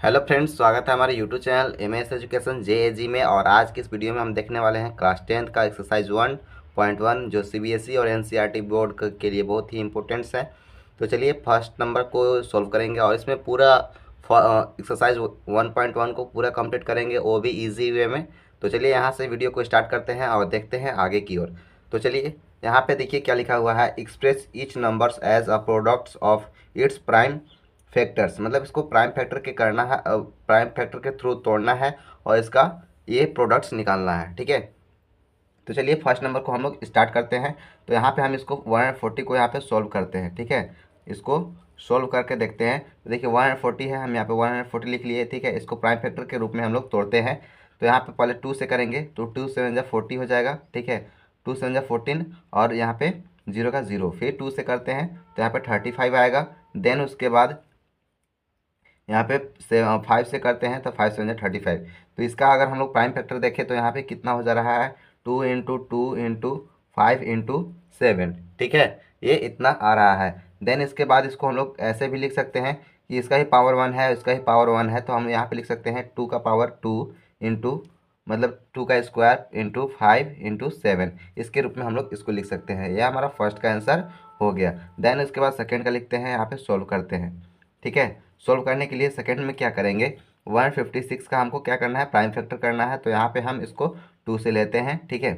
Hello friends, स्वागत है हमारे YouTube channel MS education JAG में। और आज की इस वीडियो में हम देखने वाले हैं क्लास 10th का एक्सरसाइज 1.1 जो सीबीएसई और एनसीईआरटी बोर्ड के लिए बहुत ही इंपॉर्टेंट्स है। तो चलिए फर्स्ट नंबर को सॉल्व करेंगे और इसमें पूरा एक्सरसाइज 1.1 को पूरा कंप्लीट करेंगे, वो भी ईजी वे में। तो चलिए यहाँ से वीडियो को स्टार्ट करते हैं और देखते हैं आगे की ओर। तो चलिए यहाँ पे देखिए क्या लिखा हुआ है, express each numbers as a products of its prime factors. मतलब इसको प्राइम फैक्टर के करना है, प्राइम फैक्टर के थ्रू तोड़ना है और इसका ये प्रोडक्ट्स निकालना है। ठीक है, तो चलिए फर्स्ट नंबर को हम लोग स्टार्ट करते हैं। तो यहाँ पे हम इसको 140 को यहाँ पे सॉल्व करते हैं। ठीक है, इसको सॉल्व करके देखते हैं। तो देखिए 140 है, हम यहाँ पे 140 लिख लिए। ठीक है, इसको प्राइम फैक्टर के रूप में हम लोग तोड़ते हैं। तो यहाँ पे पहले 2 से करेंगे तो 2 7 जा 40 हो जाएगा। ठीक है, 2 7 जा 14 और यहाँ पे 0 का 0, फिर 2 से करते हैं तो यहाँ पे 35 आएगा। देन उसके बाद यहाँ पे 5 से करते हैं तो 5 7 35। तो इसका अगर हम लोग प्राइम फैक्टर देखें तो यहाँ पे कितना हो जा रहा है, 2 × 2 × 5 × 7। ठीक है, ये इतना आ रहा है। देन इसके बाद इसको हम लोग ऐसे भी लिख सकते हैं कि इसका ही पावर 1 है, इसका ही पावर 1 है। तो हम यहाँ पे लिख सकते हैं 2 का पावर 2 इंटू, मतलब 2 का स्क्वायर इंटू 5 इंटू 7, इसके रूप में हम लोग इसको लिख सकते हैं। यह हमारा फर्स्ट का आंसर हो गया। देन इसके बाद सेकेंड का लिखते हैं, यहाँ पे सॉल्व करते हैं। ठीक है, सोल्व करने के लिए सेकेंड में क्या करेंगे, 156 का हमको क्या करना है, प्राइम फैक्टर करना है। तो यहाँ पे हम इसको 2 से लेते हैं। ठीक है,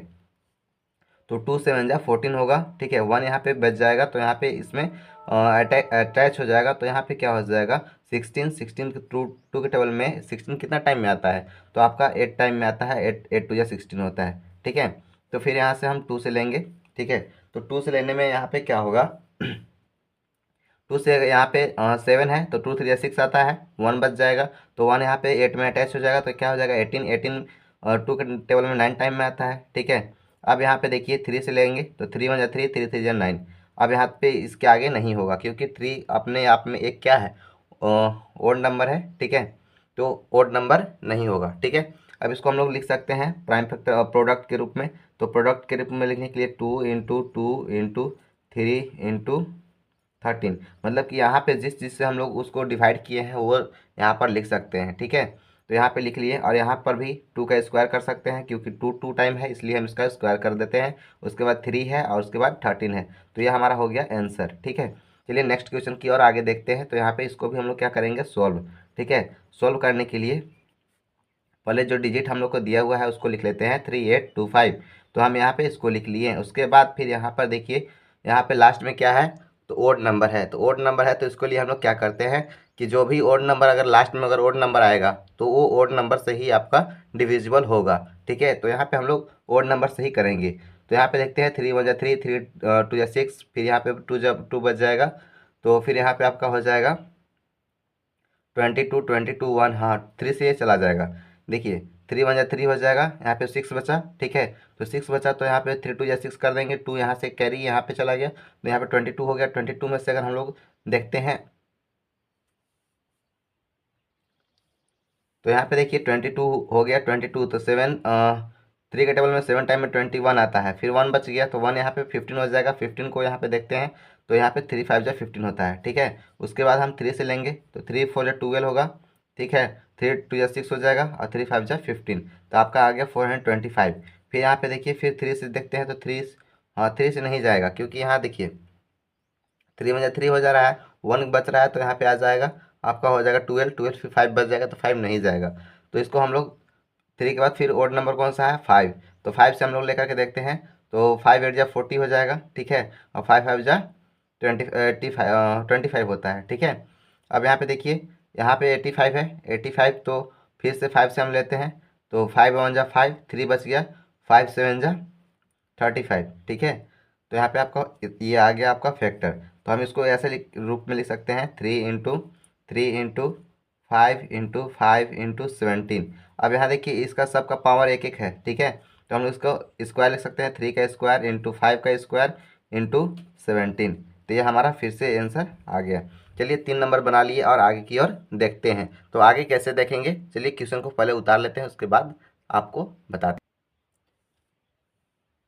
तो 2 7 जा 14 होगा। ठीक है, 1 यहाँ पे बच जाएगा तो यहाँ पे इसमें अटैच हो जाएगा। तो यहाँ पे क्या हो जाएगा, 16। 16 के टू के टेबल में 16 कितना टाइम में आता है, तो आपका 8 टाइम में आता है। 8 2 या 16 होता है। ठीक है, तो फिर यहाँ से हम 2 से लेंगे। ठीक है, तो 2 से लेने में यहाँ पे क्या होगा, 2 से यहाँ पे 7 है तो 2 3 या 6 आता है, 1 बच जाएगा। तो 1 यहाँ पे 8 में अटैच हो जाएगा तो क्या हो जाएगा 18। 18 और 2 के टेबल में 9 टाइम में आता है। ठीक है, अब यहाँ पे देखिए 3 से लेंगे तो 3 1 जा 3, 3 3 जा 9। अब यहाँ पे इसके आगे नहीं होगा क्योंकि 3 अपने आप में एक क्या है, ओड नंबर है। ठीक है, तो ओड नंबर नहीं होगा। ठीक है, अब इसको हम लोग लिख सकते हैं प्राइम फैक्टर प्रोडक्ट के रूप में। तो प्रोडक्ट के रूप में लिखने के लिए 2 × 2 × 3 मतलब कि यहाँ पे जिस चीज़ से हम लोग उसको डिवाइड किए हैं वो यहाँ पर लिख सकते हैं। ठीक है, तो यहाँ पे लिख लिए और यहाँ पर भी 2 का स्क्वायर कर सकते हैं क्योंकि 2 2 टाइम है, इसलिए हम इसका स्क्वायर कर देते हैं। उसके बाद 3 है और उसके बाद 13 है। तो ये हमारा हो गया आंसर। ठीक है, चलिए नेक्स्ट क्वेश्चन की ओर आगे देखते हैं। तो यहाँ पे इसको भी हम लोग क्या करेंगे, सॉल्व। ठीक है, सॉल्व करने के लिए पहले जो डिजिट हम लोग को दिया हुआ है उसको लिख लेते हैं 3825। तो हम यहाँ पे इसको लिख लिए। उसके बाद फिर यहाँ पर देखिए, यहाँ पे लास्ट में क्या है, तो ओड नंबर है। तो ओड नंबर है तो इसके लिए हम लोग क्या करते हैं कि जो भी ओड नंबर अगर लास्ट में अगर ओड नंबर आएगा तो वो ओड नंबर से ही आपका डिविजिबल होगा। ठीक है, तो यहाँ पे हम लोग ओड नंबर से ही करेंगे। तो यहाँ पे देखते हैं 3 1 जा 3, 3 2 जा 6, फिर यहाँ पे 2 जा 2 बच जाएगा। तो फिर यहाँ पे आपका हो जाएगा 22 22 1, हाँ 3 से ये चला जाएगा। देखिए 3 1 जा 3 हो जाएगा, यहाँ पे 6 बचा। ठीक है, तो 6 बचा तो यहाँ पे 3 2 या 6 कर देंगे। 2 यहाँ से कैरी यहाँ पे चला गया तो यहाँ पे 22 हो गया। 22 में से अगर हम लोग देखते हैं तो यहाँ पे देखिए 22 हो गया। 22 तो 7 3 के टेबल में 7 टाइम में 21 आता है, फिर 1 बच गया तो 1 यहाँ पे 15 हो जाएगा। 15 को यहाँ पे देखते हैं तो यहाँ पे 3 5 जा 15 होता है। ठीक है, उसके बाद हम 3 से लेंगे तो 3 4 जा 12 होगा। ठीक है, 3 2 जा 6 हो जाएगा और 3 5 जा 15, तो आपका आ गया 425। फिर यहाँ पे देखिए फिर 3 से देखते हैं तो 3, हाँ 3 से नहीं जाएगा क्योंकि यहाँ देखिए 3 में 3 हो जा रहा है, 1 बच रहा है तो यहाँ पे आ जाएगा आपका हो जाएगा 12। 12 फिर 5 बच जाएगा तो 5 नहीं जाएगा। तो इसको हम लोग 3 के बाद फिर ओड नंबर कौन सा है, 5। तो 5 से हम लोग लेकर के देखते हैं तो 5 8 जा 40 हो जाएगा। ठीक है, और 5 5 जा 25 होता है। ठीक है, अब यहाँ पे देखिए यहाँ पे 85 है। 85 तो फिर से 5 से हम लेते हैं तो 5 1 जा 5, 3 बच गया। 5 7 जा 35। ठीक है, तो यहाँ पे आपका ये आ गया आपका फैक्टर। तो हम इसको ऐसे रूप में लिख सकते हैं 3 × 3 × 5 × 5 × 17। अब यहाँ देखिए इसका सबका पावर एक एक है। ठीक है, तो हम इसको स्क्वायर लिख सकते हैं, 3 का स्क्वायर इंटू 5 का स्क्वायर इंटू 17। तो ये हमारा फिर से आंसर आ गया। चलिए 3 नंबर बना लिए और आगे की ओर देखते हैं। तो आगे कैसे देखेंगे, चलिए क्वेश्चन को पहले उतार लेते हैं उसके बाद आपको बताते हैं।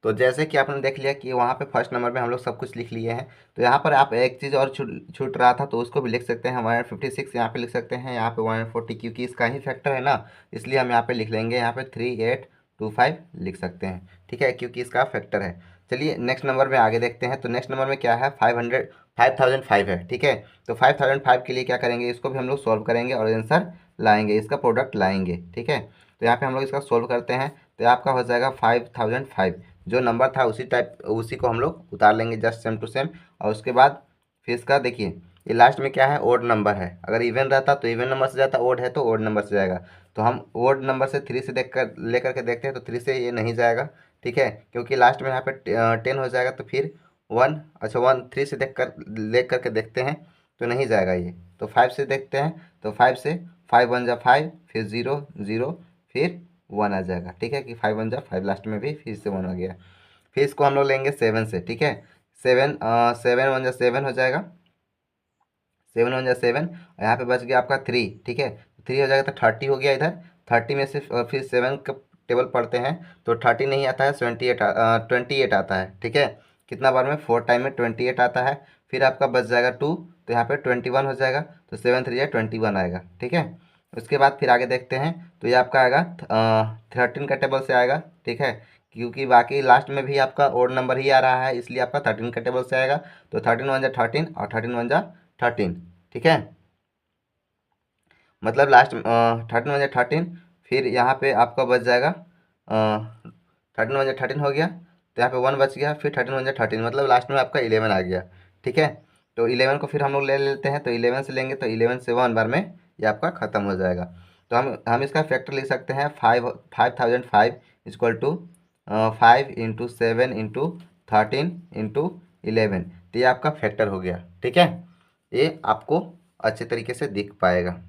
तो जैसे कि आपने देख लिया कि वहाँ पे फर्स्ट नंबर में हम लोग सब कुछ लिख लिए हैं, तो यहाँ पर आप एक चीज़ और छूट रहा था, तो उसको भी लिख सकते हैं। 156 यहाँ पे लिख सकते हैं, यहाँ पे 140, क्योंकि इसका ही फैक्टर है ना, इसलिए हम यहाँ पे लिख लेंगे, यहाँ पे 3825 लिख सकते हैं, ठीक है, क्योंकि इसका फैक्टर है। चलिए नेक्स्ट नंबर में आगे देखते हैं। तो नेक्स्ट नंबर में क्या है, 5005 है, ठीक है। तो 5005 के लिए क्या करेंगे, इसको भी हम लोग सॉल्व करेंगे और आंसर लाएंगे, इसका प्रोडक्ट लाएंगे, ठीक है। तो यहाँ पे हम लोग इसका सोल्व करते हैं, तो आपका हो जाएगा 5005, जो नंबर था उसी टाइप, उसी को हम लोग उतार लेंगे जस्ट सेम टू सेम। और उसके बाद फिर इसका देखिए, ये लास्ट में क्या है, ओड नंबर है। अगर इवन रहता तो इवन नंबर से जाता, ओड है तो ओड नंबर से जाएगा। तो हम ओड नंबर से 3 से देख कर लेकर के देखते हैं, तो 3 से ये नहीं जाएगा, ठीक है, क्योंकि लास्ट में यहाँ पे 10 हो जाएगा। तो फिर 1, अच्छा 1 3 से देख कर ले करके देखते हैं, तो नहीं जाएगा ये। तो 5 से देखते हैं, तो 5 से 5 1 जा 5, फिर 0 0, फिर 1 आ जाएगा, ठीक है, कि 5 1 जा 5, लास्ट में भी फिर से 1 आ गया। फिर इसको हम लोग लेंगे 7 से, ठीक है। 7 1 जा 7 हो जाएगा, 7 1 जा 7, और यहाँ पे बच गया आपका 3, ठीक है। 3 हो जाएगा तो 30 हो गया इधर। 30 में से फिर 7 का टेबल पढ़ते हैं, तो 30 नहीं आता है, 28 आता है, ठीक है। कितना बार में, 4 टाइम में 28 आता है। फिर आपका बच जाएगा 2, तो यहाँ पे 21 हो जाएगा, तो 7 3 या 21 आएगा, ठीक है। उसके बाद फिर आगे देखते हैं, तो ये आपका आएगा 13 का टेबल से आएगा, ठीक है, क्योंकि बाकी लास्ट में भी आपका ओड नंबर ही आ रहा है, इसलिए आपका 13 का टेबल से आएगा। तो 13 1 जा 13, और 13 1 जा 13, ठीक है। मतलब लास्ट 13 1 जा 13, फिर यहाँ पे आपका बच जाएगा 13 1 जा 13 हो गया, तो यहाँ पे 1 बच गया, फिर 13 1 जा 13, मतलब लास्ट में आपका 11 आ गया, ठीक है। तो 11 को फिर हम लोग ले लेते हैं, तो 11 से लेंगे, तो 11 से 1 बार में ये आपका ख़त्म हो जाएगा। तो हम इसका फैक्टर लिख सकते हैं, 5005 equal to 5 into 7 into 13 into 11। तो ये आपका फैक्टर हो गया, ठीक है। ये आपको अच्छे तरीके से दिख पाएगा।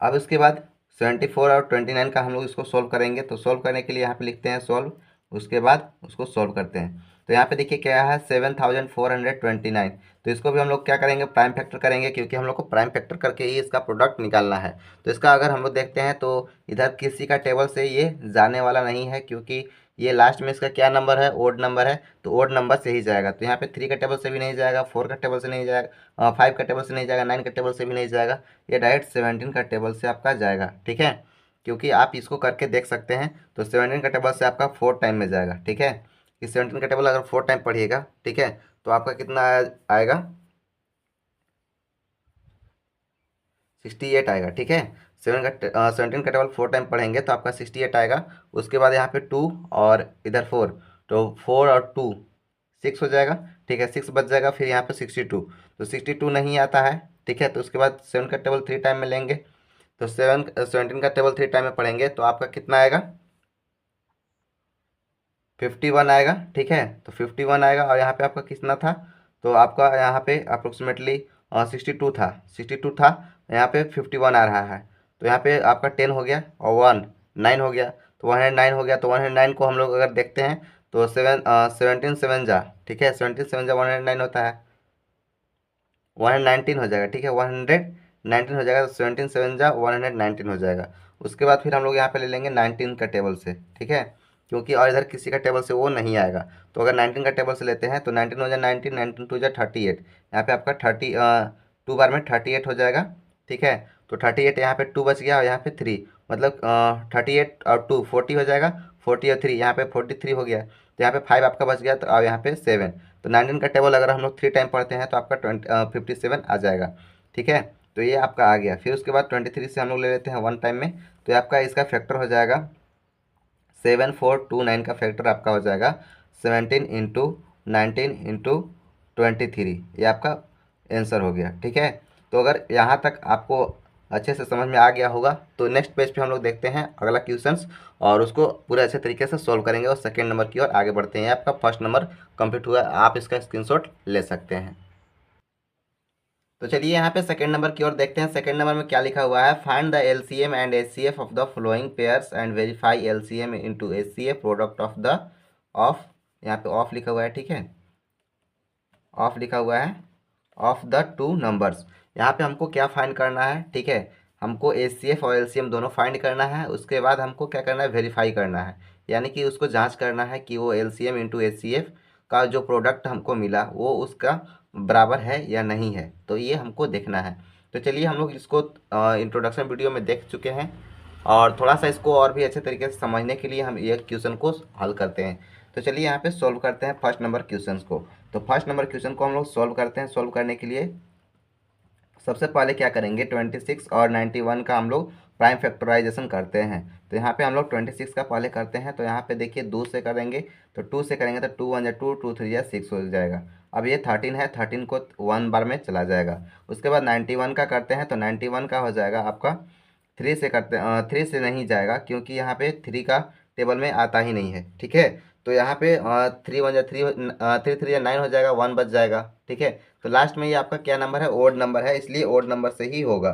अब इसके बाद 74 और 29 का हम लोग इसको सोल्व करेंगे। तो सोल्व करने के लिए यहाँ पे लिखते हैं सोल्व, उसके बाद उसको सोल्व करते हैं। तो यहाँ पे देखिए क्या है, 7429। तो इसको भी हम लोग क्या करेंगे, प्राइम फैक्टर करेंगे, क्योंकि हम लोग को प्राइम फैक्टर करके ही इसका प्रोडक्ट निकालना है। तो इसका अगर हम लोग देखते हैं, तो इधर किसी का टेबल से ये जाने वाला नहीं है, क्योंकि ये लास्ट में इसका क्या नंबर है, ओड नंबर है, तो ओड नंबर से ही जाएगा। तो यहाँ पे 3 का टेबल से भी नहीं जाएगा, 4 का टेबल से नहीं जाएगा, 5 का टेबल से नहीं जाएगा, 9 का टेबल से भी नहीं जाएगा, ये डायरेक्ट 17 का टेबल से आपका जाएगा, ठीक है। क्योंकि आप इसको करके देख सकते हैं, तो 17 का टेबल से आपका 4 टाइम में जाएगा, ठीक है। कि 17 का टेबल अगर 4 टाइम पढ़िएगा, ठीक है, तो आपका कितना आएगा, 68 आएगा, ठीक है। 17 का टेबल 4 टाइम पढ़ेंगे तो आपका 68 आएगा। उसके बाद यहाँ पे 2 और इधर 4, तो 4 और 2 6 हो जाएगा, ठीक है, 6 बच जाएगा। फिर यहाँ पे 62, तो 62 नहीं आता है, ठीक है। तो उसके बाद 7 का टेबल 3 टाइम में लेंगे, तो 17 का टेबल 3 टाइम में पढ़ेंगे, तो आपका कितना आएगा, 51 आएगा, ठीक है। तो 51 आएगा, और यहाँ पे आपका कितना था, तो आपका यहाँ पे अप्रोक्सीमेटली 62 था, 62 था, यहाँ पे 51 आ रहा है। तो यहाँ पे आपका 10 हो गया, और 1 9 हो गया, तो 109 हो गया। तो 109 को हम लोग अगर देखते हैं, तो 17 7 जा, ठीक है, 17 7 जा 109 होता है, 119 हो जाएगा, ठीक है, 119 हो जाएगा। तो 17 7 जा 119 हो जाएगा। उसके बाद फिर हम लोग यहाँ पे ले लेंगे 19 का टेबल से, ठीक है, क्योंकि और इधर किसी का टेबल से वो नहीं आएगा। तो अगर 19 का टेबल से लेते हैं, तो 19 हो जाए 19, 19 2 जा 38, यहाँ पे आपका 2 बार में 38 हो जाएगा, ठीक है। तो 38, यहाँ पे 2 बच गया, और यहाँ पे 3, मतलब 38 और 2 40 हो जाएगा, 40 और 3 यहाँ पे 43 हो गया। तो यहाँ पे 5 आपका बच गया, तो और यहाँ पे 7। तो 19 का टेबल अगर हम लोग 3 टाइम पढ़ते हैं, तो आपका 57 आ जाएगा, ठीक है। तो ये आपका आ गया। फिर उसके बाद 23 से हम लोग ले लेते हैं 1 टाइम में, तो ये आपका इसका फैक्टर हो जाएगा 7429 का फैक्टर आपका हो जाएगा 17 इंटू 19 इंटू 23, ये आपका आंसर हो गया, ठीक है। तो अगर यहाँ तक आपको अच्छे से समझ में आ गया होगा, तो नेक्स्ट पेज पे हम लोग देखते हैं अगला क्वेश्चंस, और उसको पूरे अच्छे तरीके से सॉल्व करेंगे, और सेकेंड नंबर की ओर आगे बढ़ते हैं। आपका फर्स्ट नंबर कंप्लीट हुआ, आप इसका स्क्रीनशॉट ले सकते हैं। तो चलिए यहाँ पे सेकंड नंबर की ओर देखते हैं। सेकंड नंबर में क्या लिखा हुआ है, find the LCM and HCF of the following pairs and verify LCM into HCF product of the of, यहाँ पे ऑफ लिखा हुआ है, ठीक है, ऑफ लिखा हुआ है, ऑफ द टू नंबर्स। यहाँ पे हमको क्या फाइंड करना है, ठीक है, हमको एचसीएफ और एलसीएम दोनों फाइंड करना है। उसके बाद हमको क्या करना है, वेरीफाई करना है। यानी कि उसको जांच करना है कि वो एलसीएम इंटू एचसीएफ का जो प्रोडक्ट हमको मिला वो उसका बराबर है या नहीं है, तो ये हमको देखना है। तो चलिए हम लोग इसको इंट्रोडक्शन वीडियो में देख चुके हैं, और थोड़ा सा इसको और भी अच्छे तरीके से समझने के लिए हम ये क्वेश्चन को हल करते हैं। तो चलिए यहाँ पे सॉल्व करते हैं फर्स्ट नंबर क्वेश्चन को। तो फर्स्ट नंबर क्वेश्चन को हम लोग सॉल्व करते हैं। सॉल्व करने के लिए सबसे पहले क्या करेंगे, 26 और 91 का हम लोग प्राइम फैक्टराइजेशन करते हैं। तो यहाँ पे हम लोग 26 का पहले करते हैं। तो यहाँ पे देखिए 2 से करेंगे, तो 2 से करेंगे तो 2 1 जा 2, 2 3 जा 6 हो जाएगा। अब ये 13 है, 13 को 1 बार में चला जाएगा। उसके बाद 91 का करते हैं, तो 91 का हो जाएगा आपका 3 से करते 3 से नहीं जाएगा, क्योंकि यहाँ पे 3 का टेबल में आता ही नहीं है। ठीक है, तो यहाँ पे 3 1 जा 3, 3 3 जा 9 हो जाएगा, 1 बच जाएगा। ठीक है, तो लास्ट में ये आपका क्या नंबर है, ओड नंबर है, इसलिए ओड नंबर से ही होगा।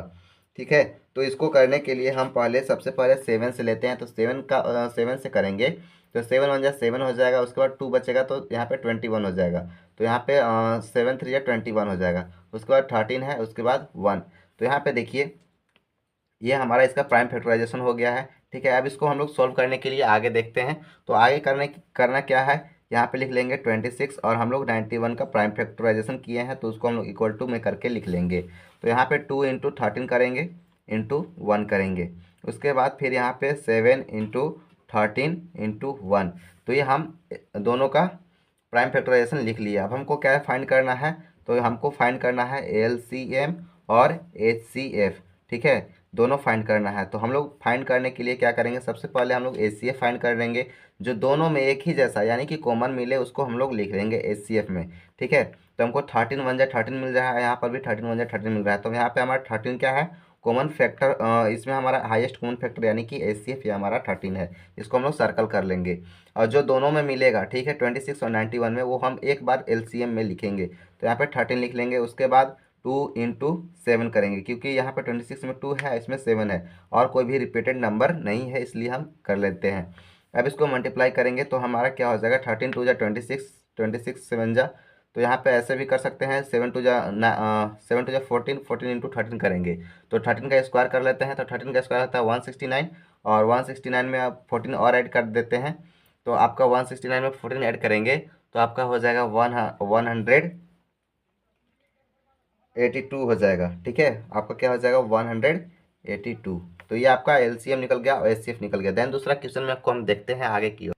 ठीक है, तो इसको करने के लिए हम पहले सबसे पहले 7 से लेते हैं। तो 7 से करेंगे, तो 7 1 जा 7 हो जाएगा। उसके बाद 2 बचेगा, तो यहाँ पे 21 हो जाएगा। तो यहाँ पे 7 3 जा 21 हो जाएगा। उसके बाद 13 है, उसके बाद 1। तो यहाँ पे देखिए ये हमारा इसका प्राइम फैक्टराइजेशन हो गया है। ठीक है, अब इसको हम लोग सॉल्व करने के लिए आगे देखते हैं। तो आगे करना क्या है, यहाँ पे लिख लेंगे 26, और हम लोग 91 का प्राइम फैक्टराइजेशन किए हैं, तो उसको हम लोग इक्वल टू में करके लिख लेंगे। तो यहाँ पे 2 इंटू 13 करेंगे, इंटू 1 करेंगे। उसके बाद फिर यहाँ पे 7 इंटू 13 इंटू 1। तो ये हम दोनों का प्राइम फैक्टराइजेशन लिख लिया। अब हमको क्या फाइंड करना है, तो हमको फाइंड करना है एलसीएम और एचसीएफ। ठीक है, दोनों फाइंड करना है। तो हम लोग फाइंड करने के लिए क्या करेंगे, सबसे पहले हम लोग एचसीएफ फाइंड कर लेंगे। जो दोनों में एक ही जैसा यानी कि कॉमन मिले उसको हम लोग लिख देंगे एचसीएफ में। ठीक है, तो हमको 13 1 जा 13 मिल रहा है, यहाँ पर भी 13 1 जा 13 मिल रहा है। तो यहाँ पे हमारा 13 क्या है, कॉमन फैक्टर, इसमें हमारा हाईएस्ट कॉमन फैक्टर यानी कि एचसीएफ ये हमारा 13 है। इसको हम लोग सर्कल कर लेंगे। और जो दोनों में मिलेगा, ठीक है, 26 और 91 में, वो हम एक बार एलसीएम में लिखेंगे। तो यहाँ पे 13 लिख लेंगे। उसके बाद 2 इंटू 7 करेंगे, क्योंकि यहाँ पे 26 में 2 है, इसमें 7 है, और कोई भी रिपीटेड नंबर नहीं है, इसलिए हम कर लेते हैं। अब इसको मल्टीप्लाई करेंगे तो हमारा क्या हो जाएगा, 13 2 जा 26, 26 7 जा। तो यहाँ पे ऐसे भी कर सकते हैं, 7 2 जा 14, 14 इंटू 13 करेंगे। तो 13 का स्क्वायर कर लेते हैं। तो 13 का स्क्वायर होता है 169, और 169 में आप 14 और ऐड कर देते हैं। तो आपका 169 में 14 ऐड करेंगे तो आपका हो जाएगा 182 हो जाएगा। ठीक है, आपका क्या हो जाएगा 182। तो ये आपका एलसीएम निकल गया और एचसीएफ निकल गया। देन दूसरा क्वेश्चन में आपको हम देखते हैं आगे की ओर।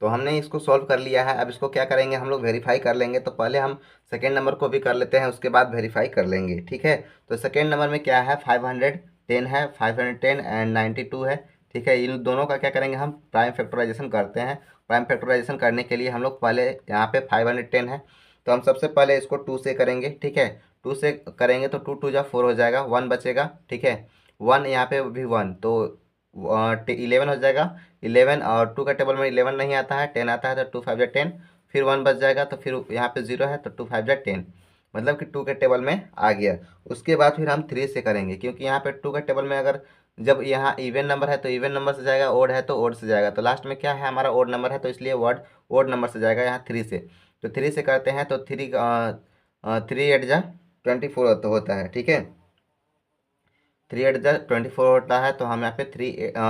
तो हमने इसको सॉल्व कर लिया है। अब इसको क्या करेंगे, हम लोग वेरीफाई कर लेंगे। तो पहले हम सेकेंड नंबर को भी कर लेते हैं, उसके बाद वेरीफाई कर लेंगे। ठीक है, तो सेकेंड नंबर में क्या है, 510 है, 510 एंड 92 है। ठीक है, इन दोनों का क्या करेंगे, हम प्राइम फैक्टराइजेशन करते हैं। प्राइम फैक्टराइजेशन करने के लिए हम लोग पहले यहाँ पे 510 है, तो हम सबसे पहले इसको 2 से करेंगे। ठीक है, 2 से करेंगे तो 2 2 जा 4 हो जाएगा, 1 बचेगा। ठीक है, 1 यहाँ पे भी 1, तो 11 हो जाएगा। 11 और 2 का टेबल में 11 नहीं आता है, 10 आता है, तो 2 5 जा 10। फिर 1 बच जाएगा, तो फिर यहाँ पे 0 है, तो 2 5 जा 10, मतलब कि 2 के टेबल में आ गया। उसके बाद फिर हम 3 से करेंगे, क्योंकि यहाँ पे 2 के टेबल में अगर जब यहाँ इवन नंबर है तो इवन नंबर से जाएगा, ओड है तो ओड से जाएगा। तो लास्ट में क्या है, हमारा ओड नंबर है, तो इसलिए वर्ड ओड नंबर से जाएगा यहाँ 3 से। तो 3 से करते हैं, तो 3 8 जा 24 होता है। ठीक है, 3 8 जा 24 होता है, तो हम यहाँ पे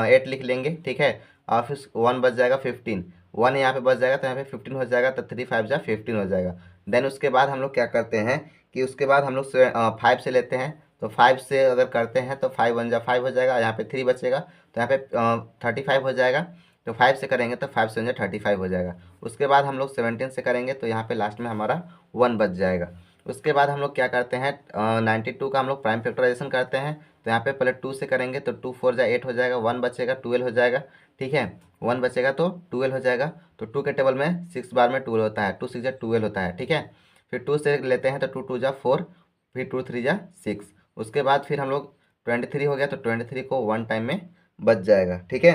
8 लिख लेंगे। ठीक है, और फिर 1 बच जाएगा 15, 1 यहाँ पे बच जाएगा, तो यहाँ पे 15 हो जाएगा, तो 3 5 जा 15 हो जाएगा। देन उसके बाद हम लोग क्या करते हैं कि उसके बाद हम लोग 5 से लेते हैं। तो 5 से अगर करते हैं तो 5 1 जा 5 हो जाएगा, यहाँ पे 3 बचेगा, तो यहाँ पे 35 हो जाएगा। तो 5 से करेंगे तो 5 से 35 हो जाएगा। उसके बाद हम लोग 17 से करेंगे, तो यहाँ पे लास्ट में हमारा 1 बच जाएगा। उसके बाद हम लोग क्या करते हैं, 92 का हम लोग प्राइम फैक्टराइजेशन करते हैं। तो यहाँ पे पहले 2 से करेंगे, तो 2 4 जा 8 हो जाएगा, 1 बचेगा, 12 हो जाएगा। ठीक है, 1 बचेगा तो 12 हो जाएगा। तो 2 के टेबल में 6 बार में 12 होता है, 2 6 जा 12 होता है। ठीक है, फिर 2 से लेते हैं, तो 2 2 जा 4, फिर 2 3 जा 6। उसके बाद फिर हम लोग 23 हो गया, तो 23 को 1 टाइम में बच जाएगा। ठीक है,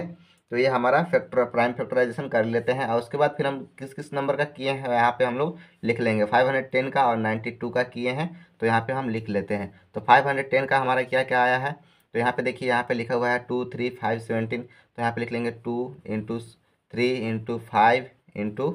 तो ये हमारा प्राइम फैक्टराइजेशन कर लेते हैं। और उसके बाद फिर हम किस किस नंबर का किए हैं यहाँ पे हम लोग लिख लेंगे। 510 का और 92 का किए हैं, तो यहाँ पे हम लिख लेते हैं। तो 510 का हमारा क्या क्या आया है, तो यहाँ पे देखिए, यहाँ पे लिखा हुआ है 2 3 5 17। तो यहाँ पे लिख लेंगे 2 इंटू 3 इंटू 5 इंटू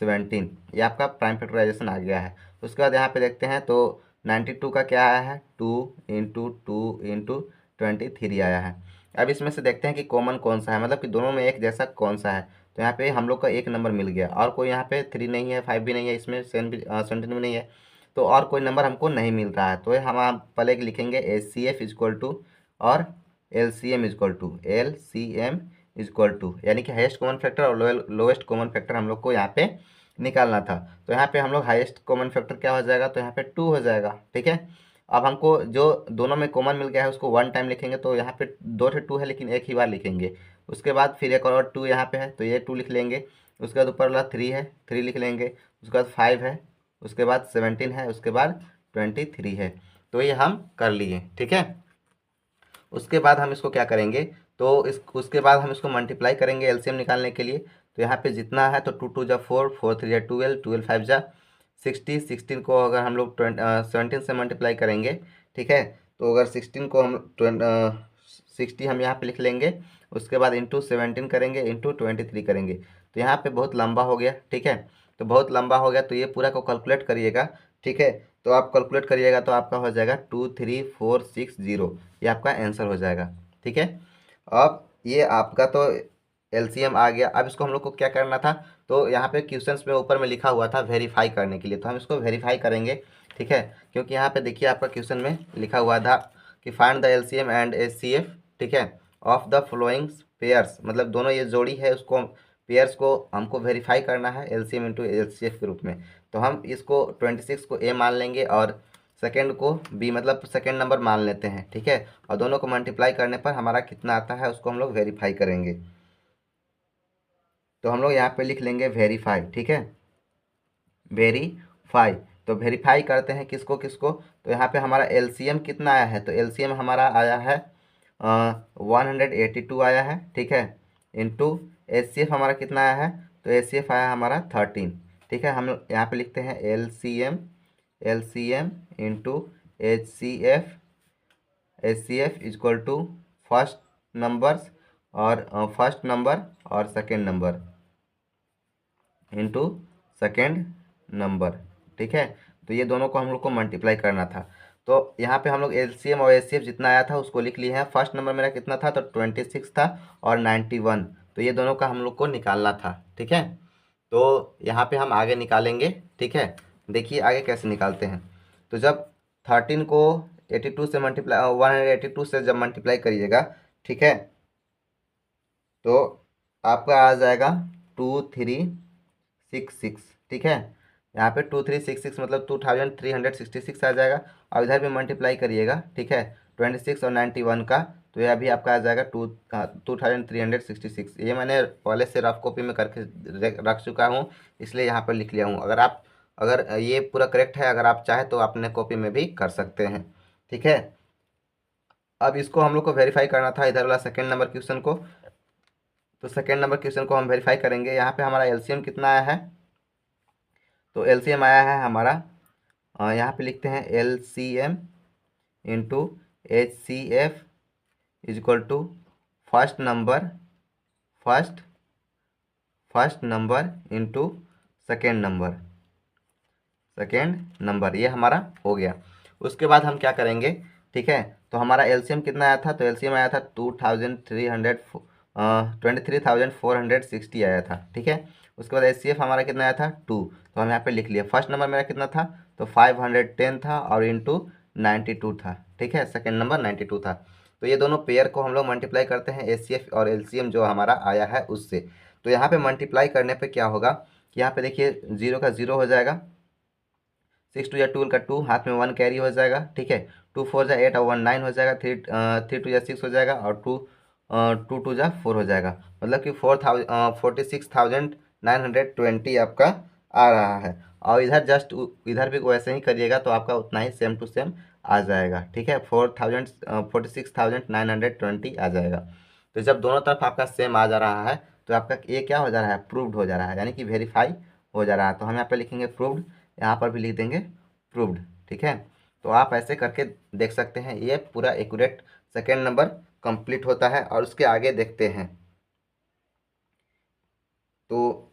17। ये आपका प्राइम फैक्टराइजेशन आ गया है। उसके बाद यहाँ पे देखते हैं, तो 92 का क्या आया है, 2 इंटू 2 इंटू 23 आया है। अब इसमें से देखते हैं कि कॉमन कौन सा है, मतलब कि दोनों में एक जैसा कौन सा है। तो यहाँ पे हम लोग का एक नंबर मिल गया, और कोई यहाँ पे 3 नहीं है, 5 भी नहीं है, इसमें 17 भी नहीं है, तो और कोई नंबर हमको नहीं मिल रहा है। तो हम पहले लिखेंगे HCF इजक्वल टू और LCM is equal to, LCM is equal to, यानी कि हाईएस्ट कॉमन फैक्टर और लोएस्ट कॉमन फैक्टर हम लोग को यहाँ पे निकालना था। तो यहाँ पे हम लोग हाईएस्ट कॉमन फैक्टर क्या हो जाएगा, तो यहाँ पे 2 हो जाएगा। ठीक है, अब हमको जो दोनों में कॉमन मिल गया है उसको 1 टाइम लिखेंगे, तो यहाँ पे 2 से 2 है लेकिन एक ही बार लिखेंगे। उसके बाद फिर एक और 2 यहाँ पे है तो ये 2 लिख लेंगे। उसके बाद ऊपर वाला 3 है, 3 लिख लेंगे। उसके बाद 5 है, उसके बाद 17 है, उसके बाद 23 है। तो ये हम कर लिए। ठीक है, उसके बाद हम इसको क्या करेंगे, तो इस उसके बाद हम इसको मल्टीप्लाई करेंगे एलसीएम निकालने के लिए। तो यहाँ पे जितना है तो 2 2 जा 4, 4 3 जा 12, 12 5 जा 60, 16 को अगर हम लोग 17 से मल्टीप्लाई करेंगे, ठीक है, तो अगर 16 को हम 60 हम यहाँ पे लिख लेंगे। उसके बाद इंटू 17 करेंगे, इंटू 23 करेंगे। तो यहाँ पे बहुत लंबा हो गया। ठीक है, तो बहुत लंबा हो गया, तो ये पूरा को कैलकुलेट करिएगा। ठीक है, तो आप कैलकुलेट करिएगा तो आपका हो जाएगा 23460, ये आपका आंसर हो जाएगा। ठीक है, अब ये आपका तो एलसीएम आ गया। अब इसको हम लोग को क्या करना था, तो यहाँ पे क्वेश्चंस में ऊपर में लिखा हुआ था वेरीफाई करने के लिए, तो हम इसको वेरीफाई करेंगे। ठीक है, क्योंकि यहाँ पे देखिए आपका क्वेश्चन में लिखा हुआ था कि find the LCM and HCF, ठीक है, ऑफ द फॉलोइंग पेयर्स, मतलब दोनों ये जोड़ी है उसको पेयर्स को हमको वेरीफाई करना है एलसीएम इंटू एचसीएफ के रूप में। तो हम इसको 26 को ए मान लेंगे और सेकेंड को बी, मतलब सेकेंड नंबर मान लेते हैं। ठीक है, और दोनों को मल्टीप्लाई करने पर हमारा कितना आता है उसको हम लोग वेरीफाई करेंगे। तो हम लोग यहाँ पे लिख लेंगे वेरीफाई। ठीक है, वेरीफाई, तो वेरीफाई करते हैं किसको किसको। तो यहाँ पे हमारा एलसीएम कितना आया है, तो एलसीएम हमारा आया है 182 आया है। ठीक है, इंटू एचसीएफ हमारा कितना आया है, तो एचसीएफ आया हमारा 13। ठीक है, हम यहाँ पे लिखते हैं LCM, LCM into HCF, HCF is equal to first numbers और फर्स्ट नंबर और second number into second number. ठीक है, तो ये दोनों को हम लोग को मल्टीप्लाई करना था। तो यहाँ पे हम लोग एलसीएम और एचसीएफ जितना आया था उसको लिख लिए हैं। फर्स्ट नंबर मेरा कितना था, तो 26 था और 91, तो ये दोनों का हम लोग को निकालना था। ठीक है, तो यहाँ पे हम आगे निकालेंगे। ठीक है, देखिए आगे कैसे निकालते हैं। तो जब 13 को 82 से मल्टीप्लाई 182 से जब मल्टीप्लाई करिएगा, ठीक है, तो आपका आ जाएगा 2366। ठीक है, यहाँ पे 2366 मतलब 2366 आ जाएगा। और इधर भी मल्टीप्लाई करिएगा। ठीक है, 26 और 91 का, तो यह भी आपका आ जाएगा 2366। ये मैंने पहले से रफ कॉपी में करके रख चुका हूँ, इसलिए यहाँ पर लिख लिया हूँ। अगर ये पूरा करेक्ट है, अगर आप चाहें तो अपने कॉपी में भी कर सकते हैं। ठीक है, अब इसको हम लोग को वेरीफाई करना था इधर वाला सेकेंड नंबर क्वेश्चन को। तो सेकेंड नंबर क्वेश्चन को हम वेरीफाई करेंगे। यहाँ पे हमारा एलसीएम कितना आया है, तो एलसीएम आया है हमारा, यहाँ पे लिखते हैं LCM into HCF is equal to first number, first first number into second number, second number, ये हमारा हो गया। उसके बाद हम क्या करेंगे, ठीक है, तो हमारा एलसीएम कितना आया था, तो एलसीएम आया था 23,460 आया था। ठीक है, उसके बाद एचसीएफ हमारा कितना आया था 2, तो हम यहाँ पे लिख लिए। फर्स्ट नंबर मेरा कितना था, तो 510 था और इंटू 92 था। ठीक है, सेकेंड नंबर 92 था। तो ये दोनों पेयर को हम लोग मल्टीप्लाई करते हैं एचसीएफ और एलसीएम जो हमारा आया है उससे। तो यहाँ पे मल्टीप्लाई करने पे क्या होगा, यहाँ पे देखिए 0 का 0 हो जाएगा, 6 2 या 12 का 2, हाथ में 1 कैरी हो जाएगा। ठीक है, 2 4 जा 8 और 1 9 हो जाएगा, 3 2 जा 6 हो जाएगा और 2 2 जा 4 हो जाएगा। मतलब कि 46,920 आपका आ रहा है। और इधर जस्ट इधर भी वैसे ही करिएगा तो आपका उतना ही सेम टू सेम आ जाएगा। ठीक है, 46,920 आ जाएगा। तो जब दोनों तरफ आपका सेम आ जा रहा है तो आपका ये क्या हो जा रहा है, प्रूव्ड हो जा रहा है, यानी कि वेरीफाई हो जा रहा है। तो हम यहाँ पे लिखेंगे प्रूव्ड, यहाँ पर भी लिख देंगे प्रूव्ड। ठीक है, तो आप ऐसे करके देख सकते हैं, ये पूरा एक्यूरेट सेकेंड नंबर कंप्लीट होता है। और उसके आगे देखते हैं, तो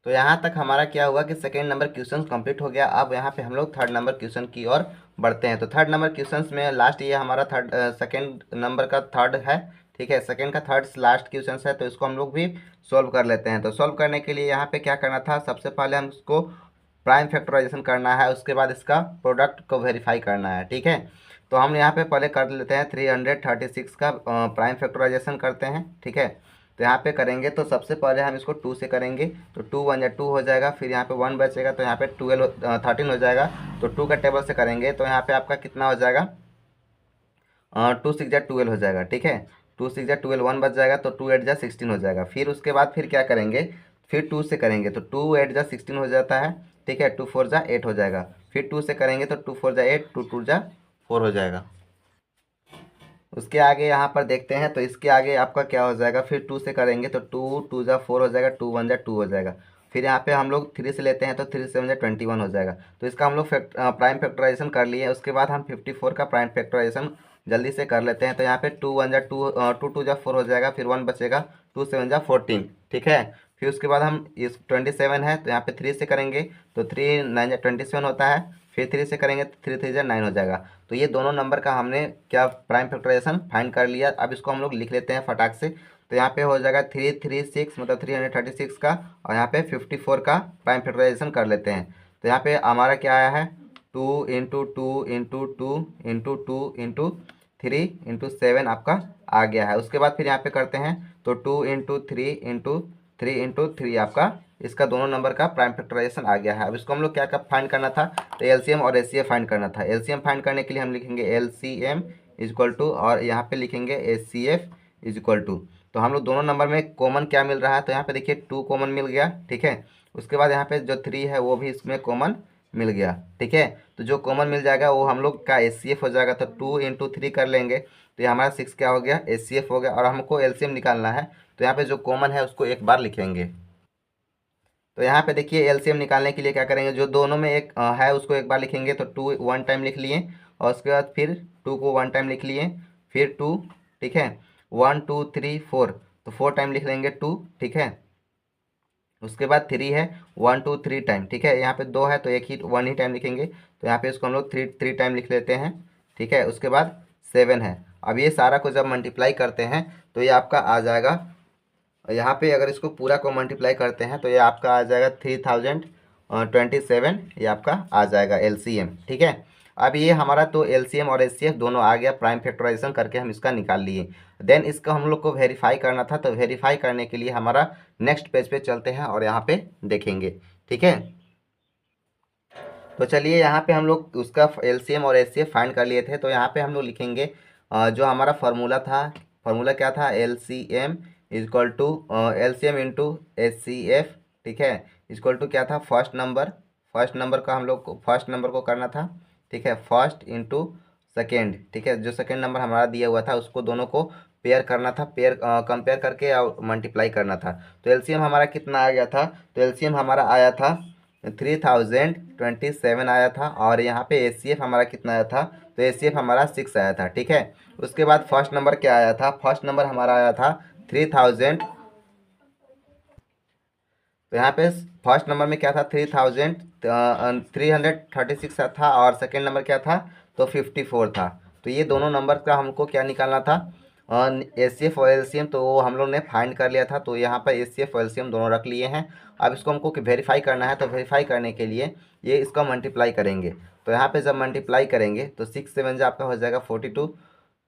यहाँ तक हमारा क्या हुआ कि सेकेंड नंबर क्वेश्चन कंप्लीट हो गया। अब यहाँ पे हम लोग थर्ड नंबर क्वेश्चन की ओर बढ़ते हैं। तो थर्ड नंबर क्वेश्चंस में लास्ट ये हमारा थर्ड सेकेंड नंबर का थर्ड है, ठीक है, सेकेंड का थर्ड लास्ट क्वेश्चन है, तो इसको हम लोग भी सॉल्व कर लेते हैं। तो सॉल्व करने के लिए यहाँ पे क्या करना था, सबसे पहले हम इसको प्राइम फैक्टराइजेशन करना है, उसके बाद इसका प्रोडक्ट को वेरीफाई करना है, ठीक है। तो हम यहाँ पे पहले कर लेते हैं 336 का प्राइम फैक्टराइजेशन करते हैं, ठीक है। तो यहाँ पे करेंगे तो सबसे पहले हम इसको 2 से करेंगे, तो 2 1 या 2 हो जाएगा, फिर यहाँ पे 1 बचेगा, तो यहाँ पे 13 हो जाएगा। तो 2 का टेबल से करेंगे तो यहाँ पे आपका कितना हो जाएगा, 2 6 जा 12 हो जाएगा, ठीक है। 2 6 जा 12, 1 बच जाएगा, तो 2 8 जा 16 हो जाएगा। फिर उसके बाद फिर क्या करेंगे, फिर 2 से करेंगे तो 2 8 जा 16 हो जाता है, ठीक है। 2 4 जा 8 हो जाएगा। फिर 2 से करेंगे तो 2 4 जा 8, 2 2 जा 4 हो जाएगा। उसके आगे यहाँ पर देखते हैं, तो इसके आगे आपका क्या हो जाएगा, फिर 2 से करेंगे तो 2 2 जा 4 हो जाएगा, 2 1 जा 2 हो जाएगा। फिर यहाँ पे हम लोग 3 से लेते हैं तो 3 7 जा 21 हो जाएगा। तो इसका हम लोग प्राइम फैक्टराइजेशन कर लिए। उसके बाद हम 54 का प्राइम फैक्टराइजेशन जल्दी से कर लेते हैं। तो यहाँ पे 2 1 जा 2, 2 2 जा 4 हो जाएगा, फिर 1 बचेगा, 2 7 जा 14, ठीक है। फिर उसके बाद हम इस 27 है, तो यहाँ पे 3 से करेंगे तो 3 9 जा 27 होता है। फिर 3 से करेंगे तो 3 3 जा 9 हो जाएगा। तो ये दोनों नंबर का हमने क्या प्राइम फैक्टराइजेशन फाइंड कर लिया। अब इसको हम लोग लिख लेते हैं फटाक से। तो यहाँ पे हो जाएगा 336 मतलब 336 का, और यहाँ पे 54 का प्राइम फैक्टराइजेशन कर लेते हैं। तो यहाँ पे हमारा क्या आया है, 2 into 2 into 2 into 2 into 3 into 7 आपका आ गया है। उसके बाद फिर यहाँ पे करते हैं तो 2 इंटू 3 इंटू 3 इंटू 3 आपका इसका दोनों नंबर का प्राइम फैक्टराइजेशन आ गया है। अब इसको हम लोग क्या क्या फाइंड करना था, तो एलसीएम और एचसीएफ फाइंड करना था। एलसीएम फाइंड करने के लिए हम लिखेंगे एलसीएम इज इक्वल टू, और यहाँ पे लिखेंगे एचसीएफ इज इक्वल टू। तो हम लोग दोनों नंबर में कॉमन क्या मिल रहा है, तो यहाँ पे देखिए 2 कॉमन मिल गया, ठीक है। उसके बाद यहाँ पे जो 3 है वो भी इसमें कॉमन मिल गया, ठीक है। तो जो कॉमन मिल जाएगा वो हम लोग का एचसीएफ हो जाएगा। तो 2 इंटू 3 कर लेंगे तो ये हमारा 6 क्या हो गया, एचसीएफ हो गया। और हमको एलसीएम निकालना है, तो यहाँ पे जो कॉमन है उसको एक बार लिखेंगे। तो यहाँ पे देखिए एलसीएम निकालने के लिए क्या करेंगे, जो दोनों में एक है उसको एक बार लिखेंगे, तो 2 1 टाइम लिख लिए, और उसके बाद फिर 2 को 1 टाइम लिख लिए, फिर 2, ठीक है। 1 2 3 4, तो 4 टाइम लिख लेंगे 2, ठीक है। उसके बाद 3 है 1 2 3 टाइम, ठीक है। यहाँ पे 2 है तो एक ही 1 ही टाइम लिखेंगे, तो यहाँ पे इसको हम लोग 3 3 टाइम लिख लेते हैं, ठीक है। उसके बाद 7 है। अब ये सारा को जब मल्टीप्लाई करते हैं तो ये आपका आ जाएगा, यहाँ पे अगर इसको पूरा को मल्टीप्लाई करते हैं तो ये आपका आ जाएगा 3027, ये आपका आ जाएगा एलसीएम, ठीक है। अब ये हमारा तो एलसीएम और एचसीएफ दोनों आ गया, प्राइम फैक्टराइजेशन करके हम इसका निकाल लिए। देन इसका हम लोग को वेरीफाई करना था, तो वेरीफाई करने के लिए हमारा नेक्स्ट पेज पे चलते हैं और यहाँ पे देखेंगे, ठीक है। तो चलिए यहाँ पे हम लोग उसका एलसीएम और एचसीएफ फाइंड कर लिए थे। तो यहाँ पे हम लोग लिखेंगे जो हमारा फार्मूला था, फार्मूला क्या था, LCM is equal to LCM into HCF, ठीक है, इजक्वल टू क्या था, फर्स्ट नंबर का हम लोग को फर्स्ट नंबर को करना था, ठीक है, फर्स्ट इंटू सेकेंड, ठीक है। जो सेकेंड नंबर हमारा दिया हुआ था उसको दोनों को पेयर करना था, पेयर कंपेयर करके और मल्टीप्लाई करना था। तो एलसीएम हमारा कितना आ गया था, तो एलसीएम हमारा आया था 3027 आया था। और यहाँ पे एचसीएफ हमारा कितना आया था, तो एचसीएफ हमारा 6 आया था, ठीक है। उसके बाद फर्स्ट नंबर क्या आया था, फर्स्ट नंबर हमारा आया था 3000। तो यहाँ पे फर्स्ट नंबर में क्या था, 336 था, और सेकेंड नंबर क्या था, तो 54 था। तो ये दोनों नंबर का हमको क्या निकालना था, एच सी एफ और एलसीएम, तो वो हम लोग ने फाइंड कर लिया था। तो यहाँ पर एच सी एफ और एलसीएम दोनों रख लिए हैं। अब इसको हमको वेरीफाई करना है, तो वेरीफाई करने के लिए ये इसका मल्टीप्लाई करेंगे। तो यहाँ पे जब मल्टीप्लाई करेंगे तो 6 7 जा आपका हो जाएगा 42,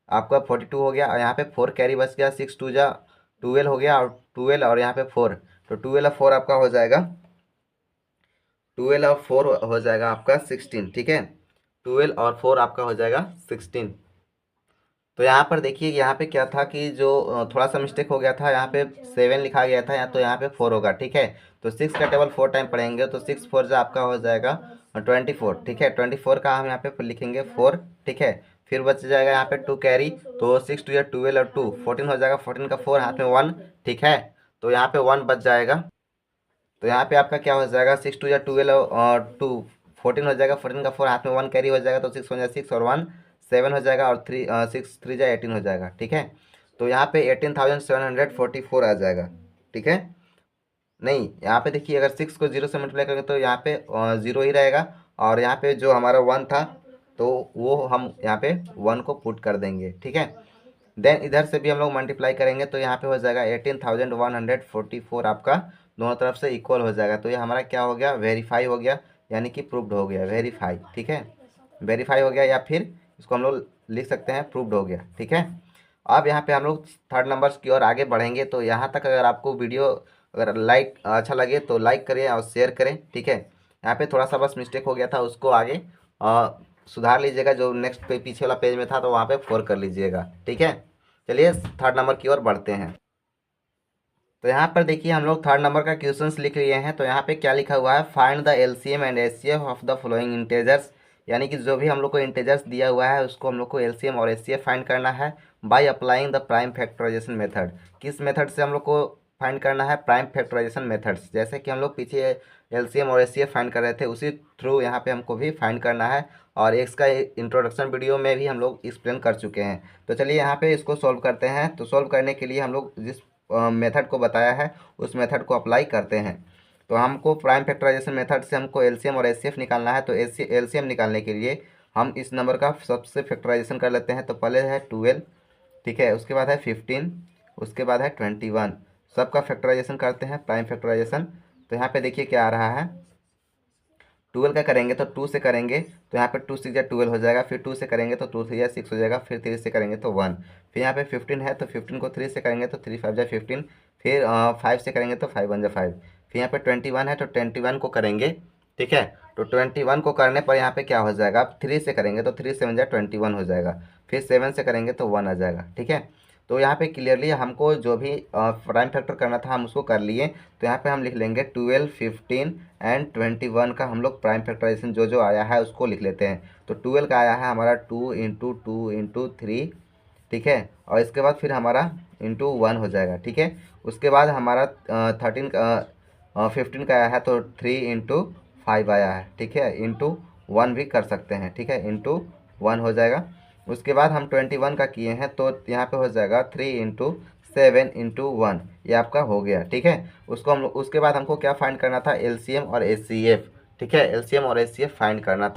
आपका 42 हो गया। और यहाँ पे 4 कैरी बच गया, 6 2 जा 12 हो गया, और 12 और यहाँ पे 4, तो 12 और 4 आपका हो जाएगा, 12 और 4 हो जाएगा आपका 16, ठीक है। 12 और 4 आपका हो जाएगा 16। तो यहाँ पर देखिए यहाँ पे क्या था कि जो थोड़ा सा मिस्टेक हो गया था, यहाँ पे 7 लिखा गया था, यहाँ तो यहाँ पे 4 होगा, ठीक है। तो 6 का टेबल 4 टाइम पढ़ेंगे, तो 6 4 जो आपका हो जाएगा 24, ठीक है। 24 का हम यहाँ पे लिखेंगे 4, ठीक है। फिर बच जाएगा यहाँ पे 2 कैरी, तो 6 2 या 12 और 2 14 हो जाएगा, 14 का 4 हाथ में 1, ठीक है। तो यहाँ पे 1 बच जाएगा। तो यहाँ पे आपका क्या हो जाएगा, 6 2 या 12 और 2 14 हो जाएगा, 14 का 4 हाथ में 1 कैरी हो जाएगा, तो 6 हो जाएगा 6 और 1 7 हो जाएगा, और 6 3 जा 18 हो जाएगा, ठीक है। तो यहाँ पे 18,744 आ जाएगा, ठीक है। नहीं, यहाँ पे देखिए अगर 6 को 0 से मल्टीप्लाई करेंगे तो यहाँ पे 0 ही रहेगा, और यहाँ पे जो हमारा 1 था तो वो हम यहाँ पे 1 को पुट कर देंगे, ठीक है। देन इधर से भी हम लोग मल्टीप्लाई करेंगे तो यहाँ पे हो जाएगा 18,144 आपका दोनों तरफ से इक्वल हो जाएगा। तो ये हमारा क्या हो गया, वेरीफाई हो गया, यानी कि प्रूव्ड हो गया, वेरीफाई, ठीक है, वेरीफाई हो गया, या फिर इसको हम लोग लिख सकते हैं प्रूव्ड हो गया, ठीक है। अब यहाँ पे हम लोग थर्ड नंबर्स की ओर आगे बढ़ेंगे। तो यहाँ तक अगर आपको वीडियो अगर लाइक अच्छा लगे तो लाइक करें और शेयर करें, ठीक है। यहाँ पे थोड़ा सा बस मिस्टेक हो गया था, उसको आगे सुधार लीजिएगा, जो नेक्स्ट पे पीछे वाला पेज में था तो वहाँ पे 4 कर लीजिएगा, ठीक है। चलिए थर्ड नंबर की ओर बढ़ते हैं। तो यहाँ पर देखिए हम लोग थर्ड नंबर का क्वेश्चंस लिख लिए हैं। तो यहाँ पे क्या लिखा हुआ है, find the LCM and HCF of the following integers, यानी कि जो भी हम लोग को इंटेजर्स दिया हुआ है उसको हम लोग को एलसीएम और एचसीएफ फाइंड करना है by applying the prime factorisation method. किस मेथड से हम लोग को फाइंड करना है, प्राइम फैक्टराइजेशन मेथड्स, जैसे कि हम लोग पीछे एलसीएम और एचसीएफ फाइंड कर रहे थे उसी थ्रू यहाँ पे हमको भी फाइंड करना है। और इसका इंट्रोडक्शन वीडियो में भी हम लोग एक्सप्लेन कर चुके हैं। तो चलिए यहाँ पे इसको सॉल्व करते हैं। तो सॉल्व करने के लिए हम लोग जिस मेथड को बताया है उस मेथड को अप्लाई करते हैं। तो हमको प्राइम फैक्टराइजेशन मेथड से हमको एलसीएम और एचसीएफ निकालना है। तो एलसीएम निकालने के लिए हम इस नंबर का सबसे फैक्टराइजेशन कर लेते हैं। तो पहले है 12, ठीक है, उसके बाद है 15, उसके बाद है 21, सबका फैक्टराइजेशन करते हैं, प्राइम फैक्टराइजेशन। तो यहाँ पे देखिए क्या आ रहा है, 12 का करेंगे तो 2 से करेंगे तो यहाँ पे 2 6 या 12 हो जाएगा, फिर 2 से करेंगे तो 2 3 या 6 हो जाएगा, फिर 3 से करेंगे तो 1, फिर यहाँ पे 15 है तो 15 को 3 से करेंगे तो 3 5 या 15, फिर 5 से करेंगे तो 5 1 या 5, फिर यहाँ पे 21 है तो 21 को करेंगे, ठीक है। तो 21 को करने पर यहाँ पे क्या हो जाएगा, आप 3 से करेंगे तो 3 7 या 21 हो जाएगा, फिर 7 से करेंगे तो 1 आ जाएगा, ठीक है। तो यहाँ पे क्लियरली हमको जो भी प्राइम फैक्टर करना था हम उसको कर लिए। तो यहाँ पे हम लिख लेंगे 12 15 एंड 21 का हम लोग प्राइम फैक्टराइजेशन जो जो आया है उसको लिख लेते हैं। तो 12 का आया है हमारा 2 × 2 × 3, ठीक है, और इसके बाद फिर हमारा इंटू 1 हो जाएगा, ठीक है। उसके बाद हमारा 13 का 15 का आया है तो 3 × 5 आया है, ठीक है, इंटू 1 भी कर सकते हैं, ठीक है, इंटू 1 हो जाएगा। उसके बाद हम 21 का किए हैं तो यहाँ पे हो जाएगा 3 × 7 × 1, ये आपका हो गया, ठीक है। उसको हम उसके बाद हमको क्या फाइंड करना था, एलसीएम और एचसीएफ, ठीक है, एलसीएम और एचसीएफ फाइंड करना था।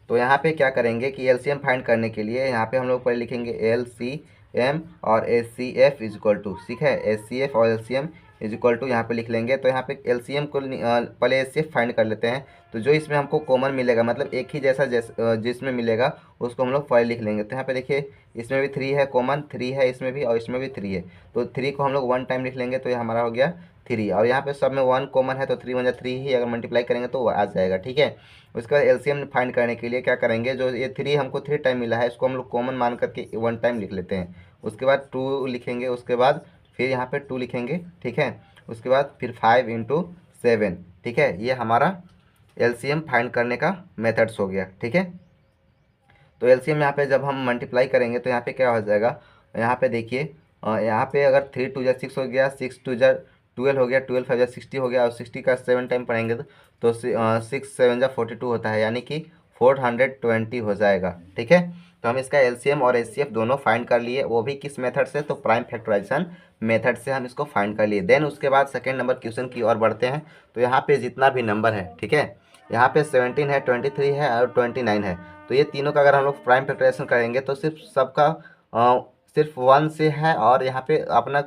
तो यहाँ पे क्या करेंगे कि एलसीएम फाइंड करने के लिए यहाँ पे हम लोग पहले लिखेंगे एलसीएम और एचसीएफ इज इक्वल टू, ठीक है, एचसीएफ और एलसीएम इज इक्वल टू यहाँ पे लिख लेंगे। तो यहाँ पे एलसीएम को पहले एचसीएफ फाइंड कर लेते हैं। तो जो इसमें हमको कॉमन मिलेगा, मतलब एक ही जैसा जिसमें मिलेगा उसको हम लोग पहले लिख लेंगे। तो यहाँ पे देखिए इसमें भी 3 है, कॉमन 3 है इसमें भी, और इसमें भी 3 है। तो 3 को हम लोग 1 टाइम लिख लेंगे तो ये हमारा हो गया 3, और यहाँ पे सब में 1 कॉमन है तो 3 1 3 ही अगर मल्टीप्लाई करेंगे तो वो आ जाएगा, ठीक है। उसके बाद एलसीएम फाइंड करने के लिए क्या करेंगे, जो ये 3 हमको 3 टाइम मिला है इसको हम लोग कॉमन मान करके 1 टाइम लिख लेते हैं। उसके बाद 2 लिखेंगे, उसके बाद फिर यहाँ पे 2 लिखेंगे, ठीक है। उसके बाद फिर 5 × 7, ठीक है, ये हमारा एलसीएम फाइंड करने का मेथड्स हो गया, ठीक है। तो एलसीएम यहाँ पे जब हम मल्टीप्लाई करेंगे तो यहाँ पे क्या हो जाएगा, यहाँ पे देखिए यहाँ पे अगर 3 2 जा 6 हो गया, 6 2 जा 12 हो गया, 12 5 जा 60 हो गया, और 60 का 7 टाइम पढ़ेंगे तो 6 7 जा 42 होता है, यानी कि 420 हो जाएगा, ठीक है। तो हम इसका एलसीएम और एचसीएफ दोनों फाइंड कर लिए, वो भी किस मेथड से, तो प्राइम फैक्टराइजेशन मेथड से हम इसको फाइंड कर लिए। देन उसके बाद सेकेंड नंबर क्वेश्चन की ओर बढ़ते हैं। तो यहाँ पे जितना भी नंबर है, ठीक है, यहाँ पे 17 है, 23 है और 29 है। तो ये तीनों का अगर हम लोग प्राइम फैक्टराइजेशन करेंगे तो सिर्फ सबका सिर्फ 1 से है, और यहाँ पे अपना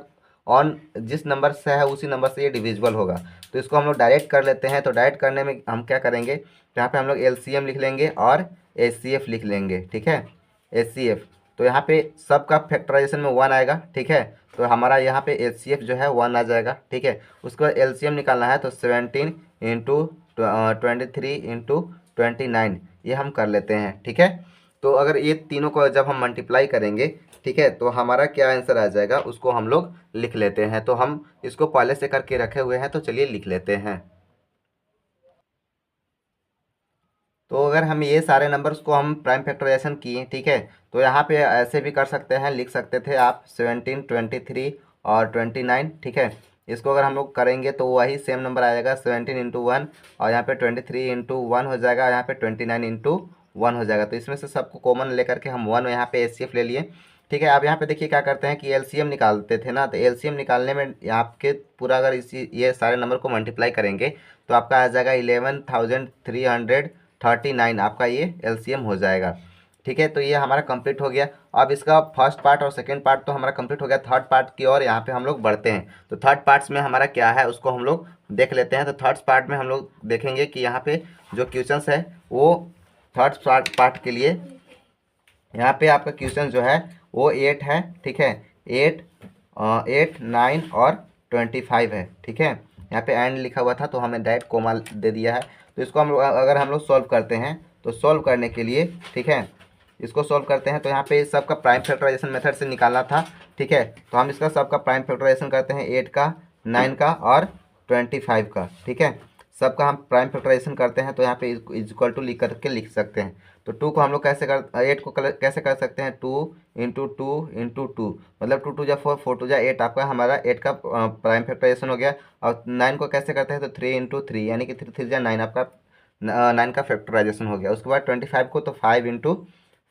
ऑन जिस नंबर से है उसी नंबर से ये डिविजिबल होगा। तो इसको हम लोग डायरेक्ट कर लेते हैं। तो डायरेक्ट करने में हम क्या करेंगे, तो यहाँ पे हम लोग एलसीएम लिख लेंगे और एचसीएफ लिख लेंगे, ठीक है, एचसीएफ। तो यहाँ पे सबका फैक्टराइजेशन में 1 आएगा, ठीक है। तो हमारा यहाँ पे एचसीएफ जो है 1 आ जाएगा, ठीक है। उसके बाद एलसीएम निकालना है तो 17 × 23 × 29 ये हम कर लेते हैं, ठीक है। तो अगर ये तीनों को जब हम मल्टीप्लाई करेंगे, ठीक है, तो हमारा क्या आंसर आ जाएगा उसको हम लोग लिख लेते हैं। तो हम इसको पहले से करके रखे हुए हैं तो चलिए लिख लेते हैं। तो अगर हम ये सारे नंबर्स को हम प्राइम फैक्टराइजेशन किए, ठीक है, तो यहाँ पे ऐसे भी कर सकते हैं, लिख सकते थे आप 17 23 और 29, ठीक है। इसको अगर हम लोग करेंगे तो वही सेम नंबर आ जाएगा 17 × 1, और यहाँ पे 23 × 1 हो जाएगा, यहाँ पे 29 × 1 हो जाएगा। तो इसमें से सबको कॉमन लेकर के हम 1 यहाँ पे एचसीएफ ले लिए, ठीक है। आप यहाँ पे देखिए क्या करते हैं कि एलसीएम निकालते थे ना, तो एलसीएम निकालने में आपके पूरा अगर इसी ये सारे नंबर को मल्टीप्लाई करेंगे तो आपका आ जाएगा 11,300 39 आपका ये एलसीएम हो जाएगा। ठीक है, तो ये हमारा कंप्लीट हो गया। अब इसका फर्स्ट पार्ट और सेकंड पार्ट तो हमारा कंप्लीट हो गया। थर्ड पार्ट की ओर यहाँ पे हम लोग बढ़ते हैं। तो थर्ड पार्ट्स में हमारा क्या है उसको हम लोग देख लेते हैं। तो थर्ड पार्ट में हम लोग देखेंगे कि यहाँ पे जो क्वेश्चंस है वो थर्ड पार्ट के लिए यहाँ पे आपका क्वेश्चन जो है वो 8 है। ठीक है, 8 9 और 25 है। ठीक है, यहाँ पे एंड लिखा हुआ था तो हमें डायरेक्ट कोमा दे दिया है। तो इसको हम लोग अगर हम लोग सॉल्व करते हैं तो सॉल्व करने के लिए, ठीक है, इसको सॉल्व करते हैं तो यहाँ पे सबका प्राइम फैक्टराइजेशन मेथड से निकालना था। ठीक है, तो हम इसका सबका प्राइम फैक्टराइजेशन करते हैं, 8 का, 9 का और 25 का। ठीक है, सबका हम प्राइम फैक्टराइजेशन करते हैं तो यहाँ पे इक्वल टू लिख करके लिख सकते हैं। तो 2 को हम लोग कैसे कर 8 को कैसे कर सकते हैं, 2 × 2 × 2, मतलब 2 2 जा 4, 4 2 जा 8, आपका हमारा 8 का प्राइम फैक्टराइजेशन हो गया। और 9 को कैसे करते हैं तो 3 × 3, यानी कि 3 3 जा 9, आपका 9 का फैक्टराइजेशन हो गया। उसके बाद 25 को तो 5 ×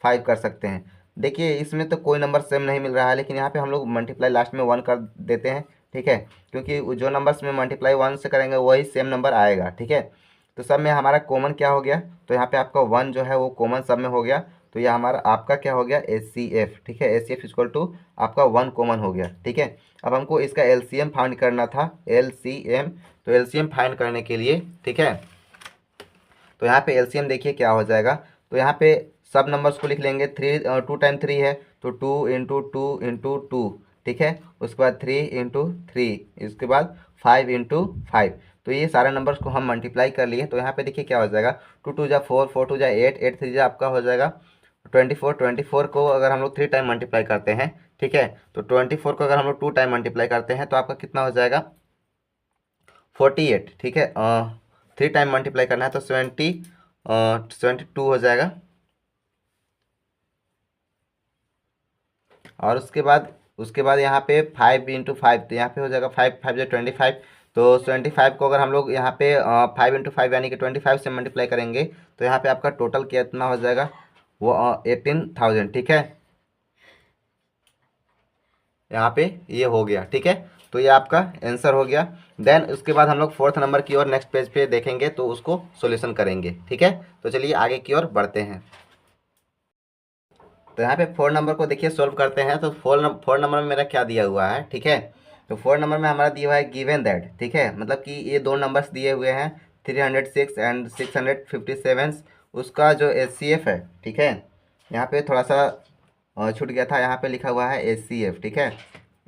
5 कर सकते हैं। देखिए इसमें तो कोई नंबर सेम नहीं मिल रहा है, लेकिन यहाँ पे हम लोग मल्टीप्लाई लास्ट में 1 कर देते हैं। ठीक है, क्योंकि जो नंबर्स में मल्टीप्लाई 1 से करेंगे वही सेम नंबर आएगा। ठीक है, तो सब में हमारा कॉमन क्या हो गया, तो यहाँ पे आपका 1 जो है वो कॉमन सब में हो गया। तो ये हमारा आपका क्या हो गया, HCF। ठीक है, HCF इक्वल टू आपका 1 कॉमन हो गया। ठीक है, अब हमको इसका LCM फाइंड करना था, LCM। तो LCM फाइंड करने के लिए, ठीक है, तो यहाँ पे LCM देखिए क्या हो जाएगा। तो यहाँ पे सब नंबर्स को लिख लेंगे। 2 टाइम 3 है तो 2 × 2 × 2। ठीक है, उसके बाद 3 × 3, इसके बाद 5 × 5। तो ये सारे नंबर्स को हम मल्टीप्लाई कर लिए। तो यहाँ पे देखिए क्या हो जाएगा, 2 2 जा 4, 4 2 जा 8, 8 3 जा आपका हो जाएगा 24। 24 को अगर हम लोग 3 टाइम मल्टीप्लाई करते हैं, ठीक है, तो 24 को अगर हम लोग 2 टाइम मल्टीप्लाई करते हैं तो आपका कितना हो जाएगा, 48। ठीक है, 3 टाइम मल्टीप्लाई करना है तो 72 हो जाएगा। और उसके बाद यहाँ पे 5 × 5, तो यहाँ पे हो जाएगा 5 5 जो 25। तो 25 को अगर हम लोग यहाँ पे 5 × 5 यानी कि 25 से मल्टीप्लाई करेंगे तो यहाँ पे आपका टोटल कितना हो जाएगा, वो 18,000। ठीक है, यहाँ पे ये हो गया। ठीक है, तो ये आपका आंसर हो गया। देन उसके बाद हम लोग फोर्थ नंबर की ओर नेक्स्ट पेज पे देखेंगे तो उसको सॉल्यूशन करेंगे। ठीक है, तो चलिए आगे की ओर बढ़ते हैं। तो यहाँ पे 4 नंबर को देखिए सॉल्व करते हैं। तो 4 नंबर में मेरा क्या दिया हुआ है, ठीक है, तो 4 नंबर में हमारा दिया हुआ है गिवन दैट। ठीक है, मतलब कि ये दो नंबर्स दिए हुए हैं 306 एंड 657, उसका जो HCF है, ठीक है, यहाँ पे थोड़ा सा छूट गया था, यहाँ पे लिखा हुआ है HCF। ठीक है,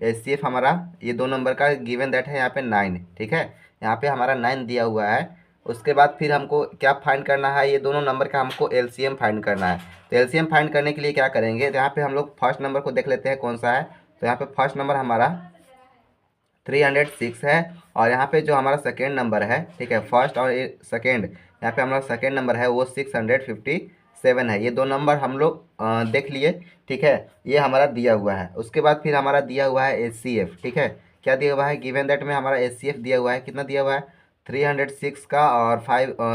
HCF हमारा ये दो नंबर का गिवन दैट है यहाँ पे 9। ठीक है, यहाँ पे हमारा 9 दिया हुआ है। उसके बाद फिर हमको क्या फाइंड करना है, ये दोनों नंबर का हमको LCM फाइंड करना है। तो LCM फाइंड करने के लिए क्या करेंगे, तो यहाँ पे हम लोग फर्स्ट नंबर को देख लेते हैं कौन सा है। तो यहाँ पे फर्स्ट नंबर हमारा 306 है, और यहाँ पे जो हमारा सेकेंड नंबर है, ठीक है, फर्स्ट और सेकेंड, यहाँ पे हमारा सेकेंड नंबर है वो 657 है। ये दो नंबर हम लोग देख लिए। ठीक है, ये हमारा दिया हुआ है। उसके बाद फिर हमारा दिया हुआ है HCF। ठीक है, क्या दिया हुआ है, गिवन दैट में हमारा HCF दिया हुआ है, कितना दिया हुआ है, 306 का, और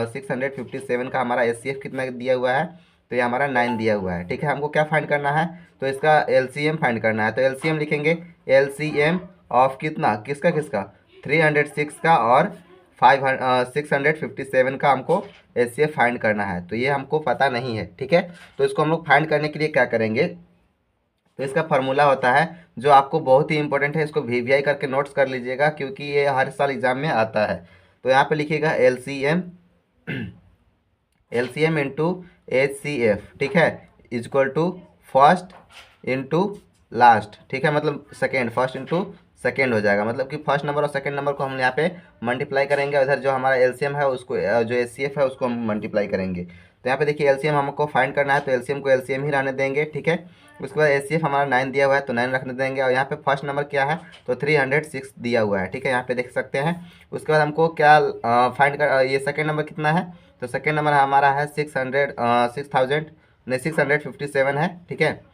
657 का हमारा HCF कितना दिया हुआ है, तो ये हमारा 9 दिया हुआ है। ठीक है, हमको क्या फाइंड करना है, तो इसका LCM फाइंड करना है। तो LCM लिखेंगे, LCM ऑफ कितना, किसका किसका, 306 का और 657 का हमको HCF फाइंड करना है। तो ये हमको पता नहीं है। ठीक है, तो इसको हम लोग फाइंड करने के लिए क्या करेंगे, तो इसका फार्मूला होता है जो आपको बहुत ही इंपॉर्टेंट है, इसको VVI करके नोट्स कर लीजिएगा क्योंकि ये हर साल एग्जाम में आता है। तो यहाँ पे लिखिएगा LCM इंटू HCF। ठीक है, is equal to first into last. ठीक है, मतलब सेकेंड, फर्स्ट इंटू सेकेंड हो जाएगा, मतलब कि फर्स्ट नंबर और सेकेंड नंबर को हम यहाँ पे मल्टीप्लाई करेंगे, उधर जो हमारा LCM है उसको, जो HCF है उसको हम मल्टीप्लाई करेंगे। तो यहाँ पे देखिए LCM हमको फाइंड करना है तो LCM को LCM ही रहने देंगे। ठीक है, उसके बाद HCF हमारा 9 दिया हुआ है तो 9 रखने देंगे, और यहाँ पे फर्स्ट नंबर क्या है, तो 306 दिया हुआ है। ठीक है, यहाँ पे देख सकते हैं। उसके बाद हमको क्या फाइंड कर, ये सेकेंड नंबर कितना है, तो सेकेंड नंबर हमारा है 657 है। ठीक है,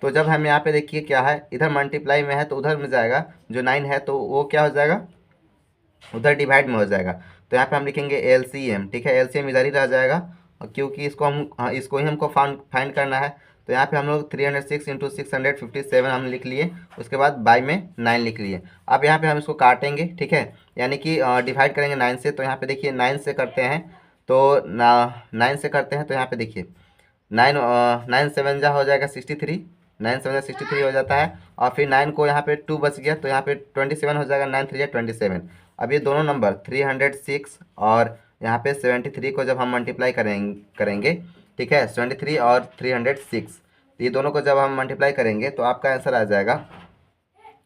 तो जब हम यहाँ पे देखिए क्या है, इधर मल्टीप्लाई में है तो उधर में जाएगा, जो 9 है तो वो क्या हो जाएगा, उधर डिवाइड में हो जाएगा। तो यहाँ पे हम लिखेंगे LCM। ठीक है, LCM इधर ही रह जाएगा, और क्योंकि इसको हम इसको ही हमको फाइंड करना है। तो यहाँ पे हम लोग 306 × 657 हम लिख लिए, उसके बाद बाई में 9 लिख लिए। अब यहाँ पे हम इसको काटेंगे। ठीक है, यानी कि डिवाइड करेंगे 9 से। तो यहाँ पे देखिए 9 से करते हैं तो 9 से करते हैं, तो यहाँ पे देखिए 9 7 जा हो जाएगा 63, 9 7 जा 63 हो जाता है। और फिर 9 को यहाँ पे 2 बच गया, तो यहाँ पे 27 हो जाएगा, 9 3 जा 27। अब ये दोनों नंबर 306 और यहाँ पे 73 को जब हम मल्टीप्लाई करेंगे, ठीक है, 73 और 306, ये दोनों को जब हम मल्टीप्लाई करेंगे तो आपका आंसर आ जाएगा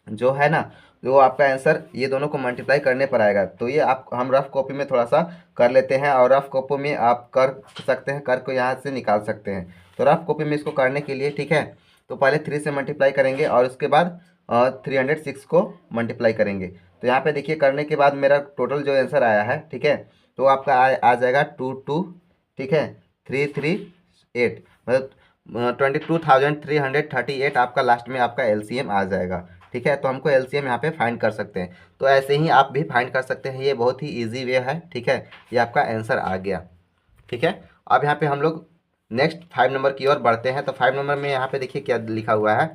जो है ना, जो आपका आंसर ये दोनों को मल्टीप्लाई करने पर आएगा। तो ये आप हम रफ कॉपी में थोड़ा सा कर लेते हैं, और रफ कॉपी में आप कर सकते हैं, कर को यहाँ से निकाल सकते हैं। तो रफ कॉपी में इसको करने के लिए, ठीक है, तो पहले 3 से मल्टीप्लाई करेंगे और उसके बाद 306 को मल्टीप्लाई करेंगे। तो यहाँ पे देखिए करने के बाद मेरा टोटल जो आंसर आया है, ठीक है, तो आपका आ जाएगा 22, ठीक है, 338, मतलब 22,338 आपका लास्ट में आपका एलसीएम आ जाएगा। ठीक है, तो हमको एलसीएम यहाँ पे फाइंड कर सकते हैं। तो ऐसे ही आप भी फाइंड कर सकते हैं, ये बहुत ही इजी वे है। ठीक है, ये आपका आंसर आ गया। ठीक है, अब यहाँ पे हम लोग नेक्स्ट 5 नंबर की ओर बढ़ते हैं। तो 5 नंबर में यहाँ पे देखिए क्या लिखा हुआ है।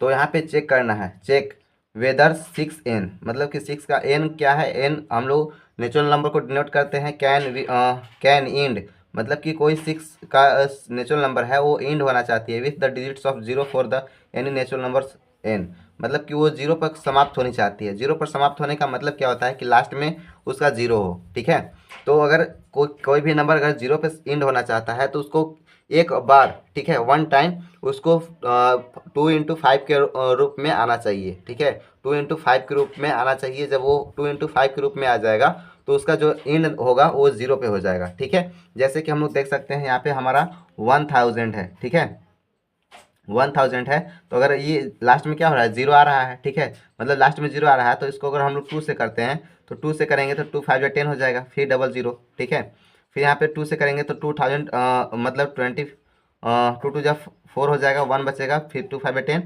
तो यहाँ पे चेक करना है, चेक वेदर 6n, मतलब कि 6 का n क्या है। n हम लोग नेचुरल नंबर को डिनोट करते हैं कैन इंड, मतलब कि कोई 6 का नेचुरल नंबर है वो इंड होना चाहती है with the digits of 0 for the any natural number n, मतलब कि वो 0 पर समाप्त होनी चाहती है। 0 पर समाप्त होने का मतलब क्या होता है कि लास्ट में उसका 0 हो। ठीक है, तो अगर कोई भी नंबर अगर 0 पे इंड होना चाहता है तो उसको एक बार, ठीक है, 1 टाइम उसको 2 × 5 के रूप में आना चाहिए। ठीक है, 2 × 5 के रूप में आना चाहिए। जब वो 2 × 5 के रूप में आ जाएगा तो उसका जो इंड होगा वो 0 पे हो जाएगा। ठीक है, जैसे कि हम लोग देख सकते हैं यहाँ पे हमारा 1000 है। ठीक है, 1000 है, तो अगर ये लास्ट में क्या हो रहा है, 0 आ रहा है। ठीक है, मतलब लास्ट में 0 आ रहा है, तो इसको अगर हम लोग 2 से करते हैं तो 2 से करेंगे तो 2 5 10 हो जाएगा, फिर 00। ठीक है, फिर यहाँ पे 2 से करेंगे तो 2000 मतलब 20 2 2 जा 4 हो जाएगा, 1 बचेगा, फिर 2 5 10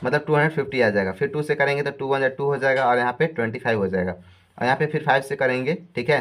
मतलब 250 आ जाएगा। फिर 2 से करेंगे तो 2 1 जा 2 हो जाएगा, और यहाँ पे 25 हो जाएगा। और यहाँ पे फिर 5 से करेंगे, ठीक है,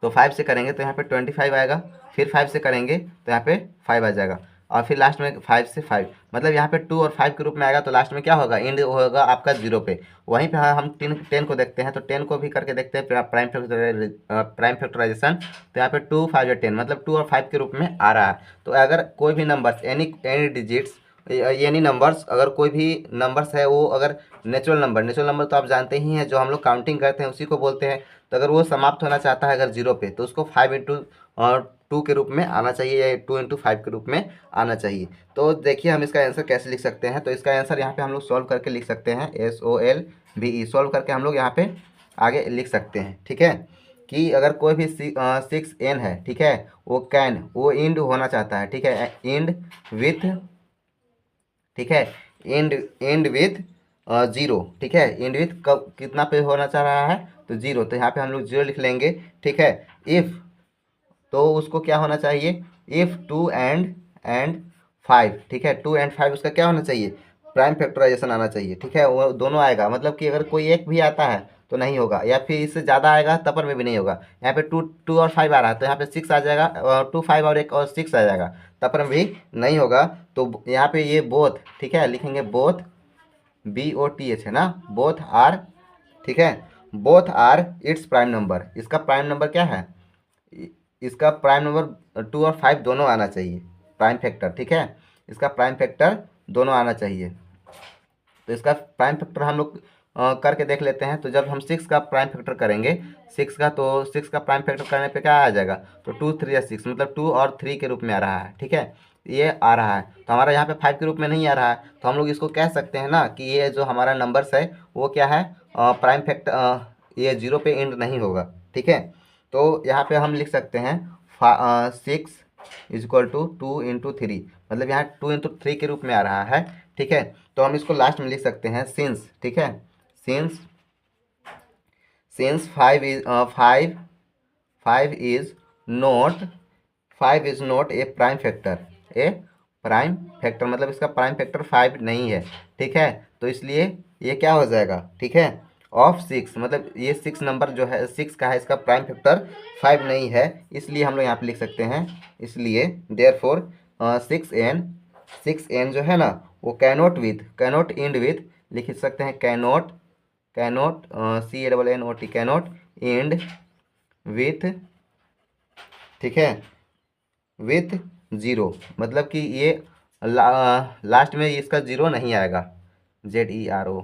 तो 5 से करेंगे तो यहाँ पे 25 आएगा, फिर 5 से करेंगे तो यहाँ पे 5 आ जाएगा, और फिर लास्ट में 5 से 5, मतलब यहाँ पे 2 और 5 के रूप में आएगा। तो लास्ट में क्या होगा, इंड होगा आपका 0 पे। वहीं पे हम 10 को देखते हैं, तो 10 को भी करके देखते हैं प्राइम फैक्टराइजेशन। तो यहाँ पे 2 5 10 मतलब 2 और 5 के रूप में आ रहा है। तो अगर कोई भी नंबर एनी डिजिट्स यानी नंबर्स, अगर कोई भी नंबर्स है वो अगर नेचुरल नंबर तो आप जानते ही हैं, जो हम लोग काउंटिंग करते हैं उसी को बोलते हैं। तो अगर वो समाप्त होना चाहता है अगर 0 पे, तो उसको 5 × और 2 के रूप में आना चाहिए, या 2 × 5 के रूप में आना चाहिए। तो देखिए हम इसका आंसर कैसे लिख सकते हैं। तो इसका आंसर यहाँ पे हम लोग सॉल्व करके लिख सकते हैं, SOLVE सॉल्व करके हम लोग यहाँ पे आगे लिख सकते हैं। ठीक है, कि अगर कोई भी 6n है, ठीक है, वो इंड होना चाहता है। ठीक है, इंड विथ, ठीक है, इंड विथ 0। ठीक है, इंड विथ कब कितना पे होना चाह रहा है, तो 0। तो यहाँ पे हम लोग 0 लिख लेंगे। ठीक है, इफ़, तो उसको क्या होना चाहिए, इफ़ 2 एंड 5, ठीक है, 2 एंड 5 उसका क्या होना चाहिए, प्राइम फैक्टराइजेशन आना चाहिए। ठीक है, वो दोनों आएगा, मतलब कि अगर कोई एक भी आता है तो नहीं होगा, या फिर इससे ज़्यादा आएगा तब पर में भी नहीं होगा। यहाँ पे 2 और 5 आ रहा है, तो यहाँ पे 6 आ जाएगा, 2 5 और 1 और 6 आ जाएगा, तब पर में भी नहीं होगा। तो यहाँ पे ये बोथ, ठीक है, लिखेंगे बोथ, BOTH है ना, बोथ आर, ठीक है, both are its prime number. इसका प्राइम नंबर क्या है, इसका प्राइम नंबर 2 और 5 दोनों आना चाहिए, प्राइम फैक्टर। ठीक है, इसका प्राइम फैक्टर दोनों आना चाहिए। तो इसका प्राइम फैक्टर हम लोग करके देख लेते हैं। तो जब हम 6 का प्राइम फैक्टर करेंगे, 6 का, तो 6 का प्राइम फैक्टर करने पे क्या आ जाएगा, तो 2 3 या 6, मतलब 2 और 3 के रूप में आ रहा है। ठीक है, ये आ रहा है, तो हमारा यहाँ पे 5 के रूप में नहीं आ रहा है। तो हम लोग इसको कह सकते हैं ना कि ये जो हमारा नंबर्स है वो क्या है, प्राइम फैक्टर, ये 0 पे एंड नहीं होगा। ठीक है, तो यहाँ पे हम लिख सकते हैं 6 = 2 × 3, मतलब यहाँ 2 × 3 के रूप में आ रहा है। ठीक है, तो हम इसको लास्ट में लिख सकते हैं सिंस। ठीक है, since 5 is not 5 is not a prime factor, मतलब इसका प्राइम फैक्टर 5 नहीं है। ठीक है, तो इसलिए ये क्या हो जाएगा, ठीक है, ऑफ 6, मतलब ये 6 नंबर जो है 6 का है, इसका प्राइम फैक्टर 5 नहीं है, इसलिए हम लोग यहाँ पे लिख सकते हैं, इसलिए देयरफॉर 6n जो है ना, वो कैनॉट इंड विथ, लिख सकते हैं cannot CANNOT cannot and with, ठीक है, विथ ज़ीरो, मतलब कि ये लास्ट में इसका ज़ीरो नहीं आएगा, ZERO।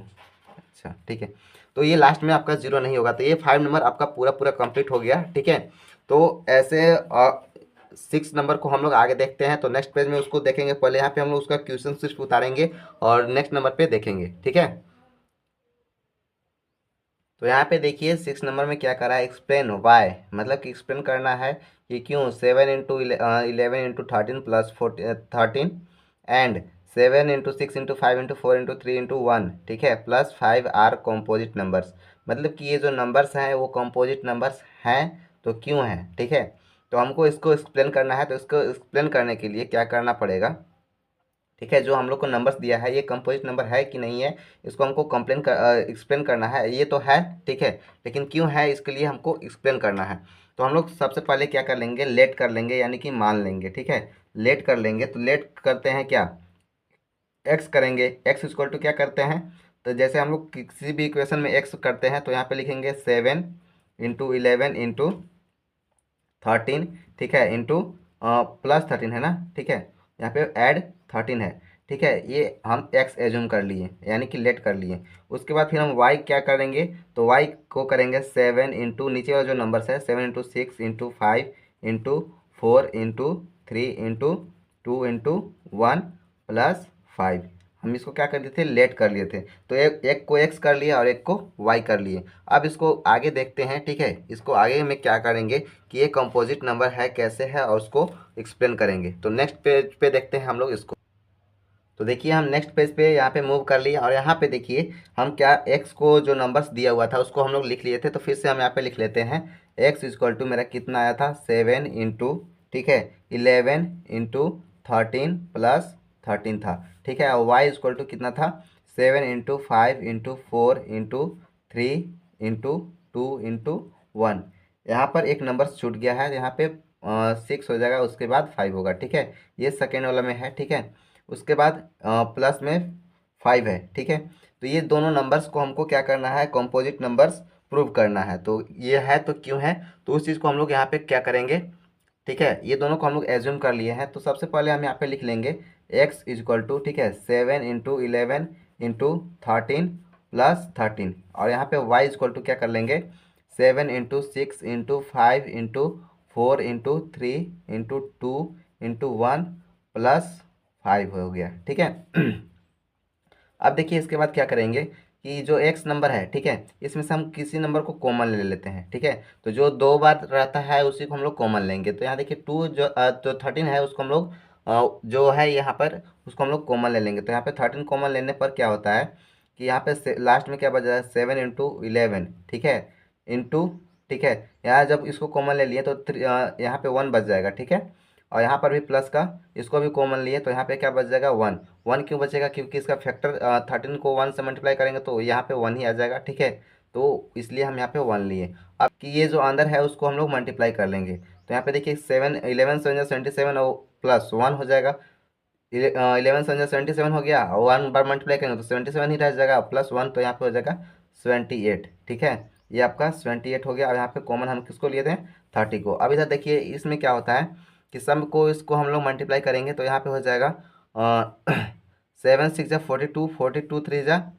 अच्छा ठीक है, तो ये लास्ट में आपका ज़ीरो नहीं होगा। तो ये 5 नंबर आपका पूरा पूरा कंप्लीट हो गया, ठीक है। तो ऐसे 6 नंबर को हम लोग आगे देखते हैं। तो नेक्स्ट पेज में उसको देखेंगे, पहले यहाँ पे हम लोग उसका क्वेश्चन सिर्फ उतारेंगे और नेक्स्ट नंबर पे देखेंगे, ठीक है। तो यहाँ पे देखिए 6 नंबर में क्या करा है, एक्सप्लेन वाई, मतलब कि एक्सप्लेन करना है कि क्यों 7 × 11 × 13 + 13 एंड 7 × 6 × 5 × 4 × 3 × 1, ठीक है, +5 आर कॉम्पोजिट नंबर्स, मतलब कि ये जो नंबर्स हैं वो कॉम्पोजिट नंबर्स हैं, तो क्यों हैं, ठीक है। तो हमको इसको एक्सप्लेन करना है। तो इसको एक्सप्लेन करने के लिए क्या करना पड़ेगा, ठीक है, जो हम लोग को नंबर्स दिया है ये कंपोजिट नंबर है कि नहीं है, इसको हमको एक्सप्लेन करना है। ये तो है, ठीक है, लेकिन क्यों है इसके लिए हमको एक्सप्लेन करना है। तो हम लोग सबसे पहले क्या कर लेंगे, लेट कर लेंगे, यानी कि मान लेंगे, ठीक है। लेट कर लेंगे, तो लेट करते हैं क्या, एक्स करेंगे। एक्स इक्वल टू क्या करते हैं, तो जैसे हम लोग किसी भी इक्वेशन में एक्स करते हैं तो यहाँ पे लिखेंगे 7 × 11 × 13, ठीक है, इंटू +13 है ना, ठीक है, यहाँ पे ऐड 13 है, ठीक है। ये हम एक्स एज्यूम कर लिए, यानी कि लेट कर लिए। उसके बाद फिर हम वाई क्या करेंगे, तो वाई को करेंगे 7 इंटू नीचे वाला जो नंबर है 7 × 6 × 5 × 4 × 2 × 1 + 5, हम इसको क्या कर दिए थे, लेट कर लिए थे। तो एक एक को एक्स कर लिया और एक को वाई कर लिए। अब इसको आगे देखते हैं, ठीक है, इसको आगे में क्या करेंगे कि ये कंपोजिट नंबर है कैसे है और उसको एक्सप्लेन करेंगे। तो नेक्स्ट पेज पे देखते हैं हम लोग इसको। तो देखिए हम नेक्स्ट पेज पे यहाँ पे मूव कर लिए और यहाँ पे देखिए हम क्या एक्स को जो नंबर्स दिया हुआ था उसको हम लोग लिख लिए थे। तो फिर से हम यहाँ पे लिख लेते हैं, एक्स इक्वल टू मेरा कितना आया था 7 इंटू, ठीक है, 11 × 13 + 13 था, ठीक है। और वाई इक्वल टू कितना था 7 × 5 × 4 × 3 × 2 × 1। यहाँ पर एक नंबर छूट गया है, यहाँ पे 6 हो जाएगा, उसके बाद 5 होगा, ठीक है। ये सेकेंड वाला में है, ठीक है। उसके बाद प्लस में 5 है, ठीक है। तो ये दोनों नंबर्स को हमको क्या करना है, कंपोजिट नंबर्स प्रूव करना है। तो ये है तो क्यों है, तो उस चीज़ को हम लोग यहाँ पे क्या करेंगे, ठीक है। ये दोनों को हम लोग एज्यूम कर लिए हैं। तो सबसे पहले हम यहाँ पे लिख लेंगे एक्स इक्वल टू, ठीक है, 7 × 11 × 13 + 13, और यहाँ पे वाई इक्वल टू क्या कर लेंगे 7 × 6 × 5 × 4 × 3 × 2 + 5 हो गया, ठीक है। अब देखिए इसके बाद क्या करेंगे कि जो एक्स नंबर है, ठीक है, इसमें से हम किसी नंबर को कॉमन ले लेते हैं, ठीक है। तो जो 2 बार रहता है उसी को हम लोग कॉमन लेंगे। तो यहाँ देखिए जो 13 है उसको हम लोग जो है यहाँ पर उसको हम लोग कॉमन ले लेंगे। तो यहाँ पे 13 कॉमन लेने पर क्या होता है कि यहाँ पे लास्ट में क्या बच जाए 7 × 11, ठीक है, इंटू, ठीक है। यहाँ जब इसको कॉमन ले लिए तो यहाँ पे 1 बच जाएगा, ठीक है। और यहाँ पर भी प्लस का इसको भी कॉमन लिए तो यहाँ पे क्या बच जाएगा 1। 1 क्यों बचेगा, क्योंकि इसका फैक्टर 13 को 1 से मल्टीप्लाई करेंगे तो यहाँ पे 1 ही आ जाएगा, ठीक है। तो इसलिए हम यहाँ पे 1 लिए। अब कि ये जो अंदर है उसको हम लोग मल्टीप्लाई कर लेंगे। तो यहाँ पे देखिए 7 × 11 = 77 और +1 हो जाएगा। 11 × 7 = 77 हो गया और 1 बार मल्टीप्लाई करेंगे तो 77 ही रह जाएगा, +1 तो यहाँ पे हो जाएगा 78, ठीक है। ये आपका 78 हो गया। और यहाँ पे कॉमन हम किसको लिए थे 30 को। अब इधर देखिए इसमें क्या होता है कि सम को इसको हम लोग मल्टीप्लाई करेंगे तो यहाँ पे हो जाएगा 7 × 6 = 42, 42 × 3 =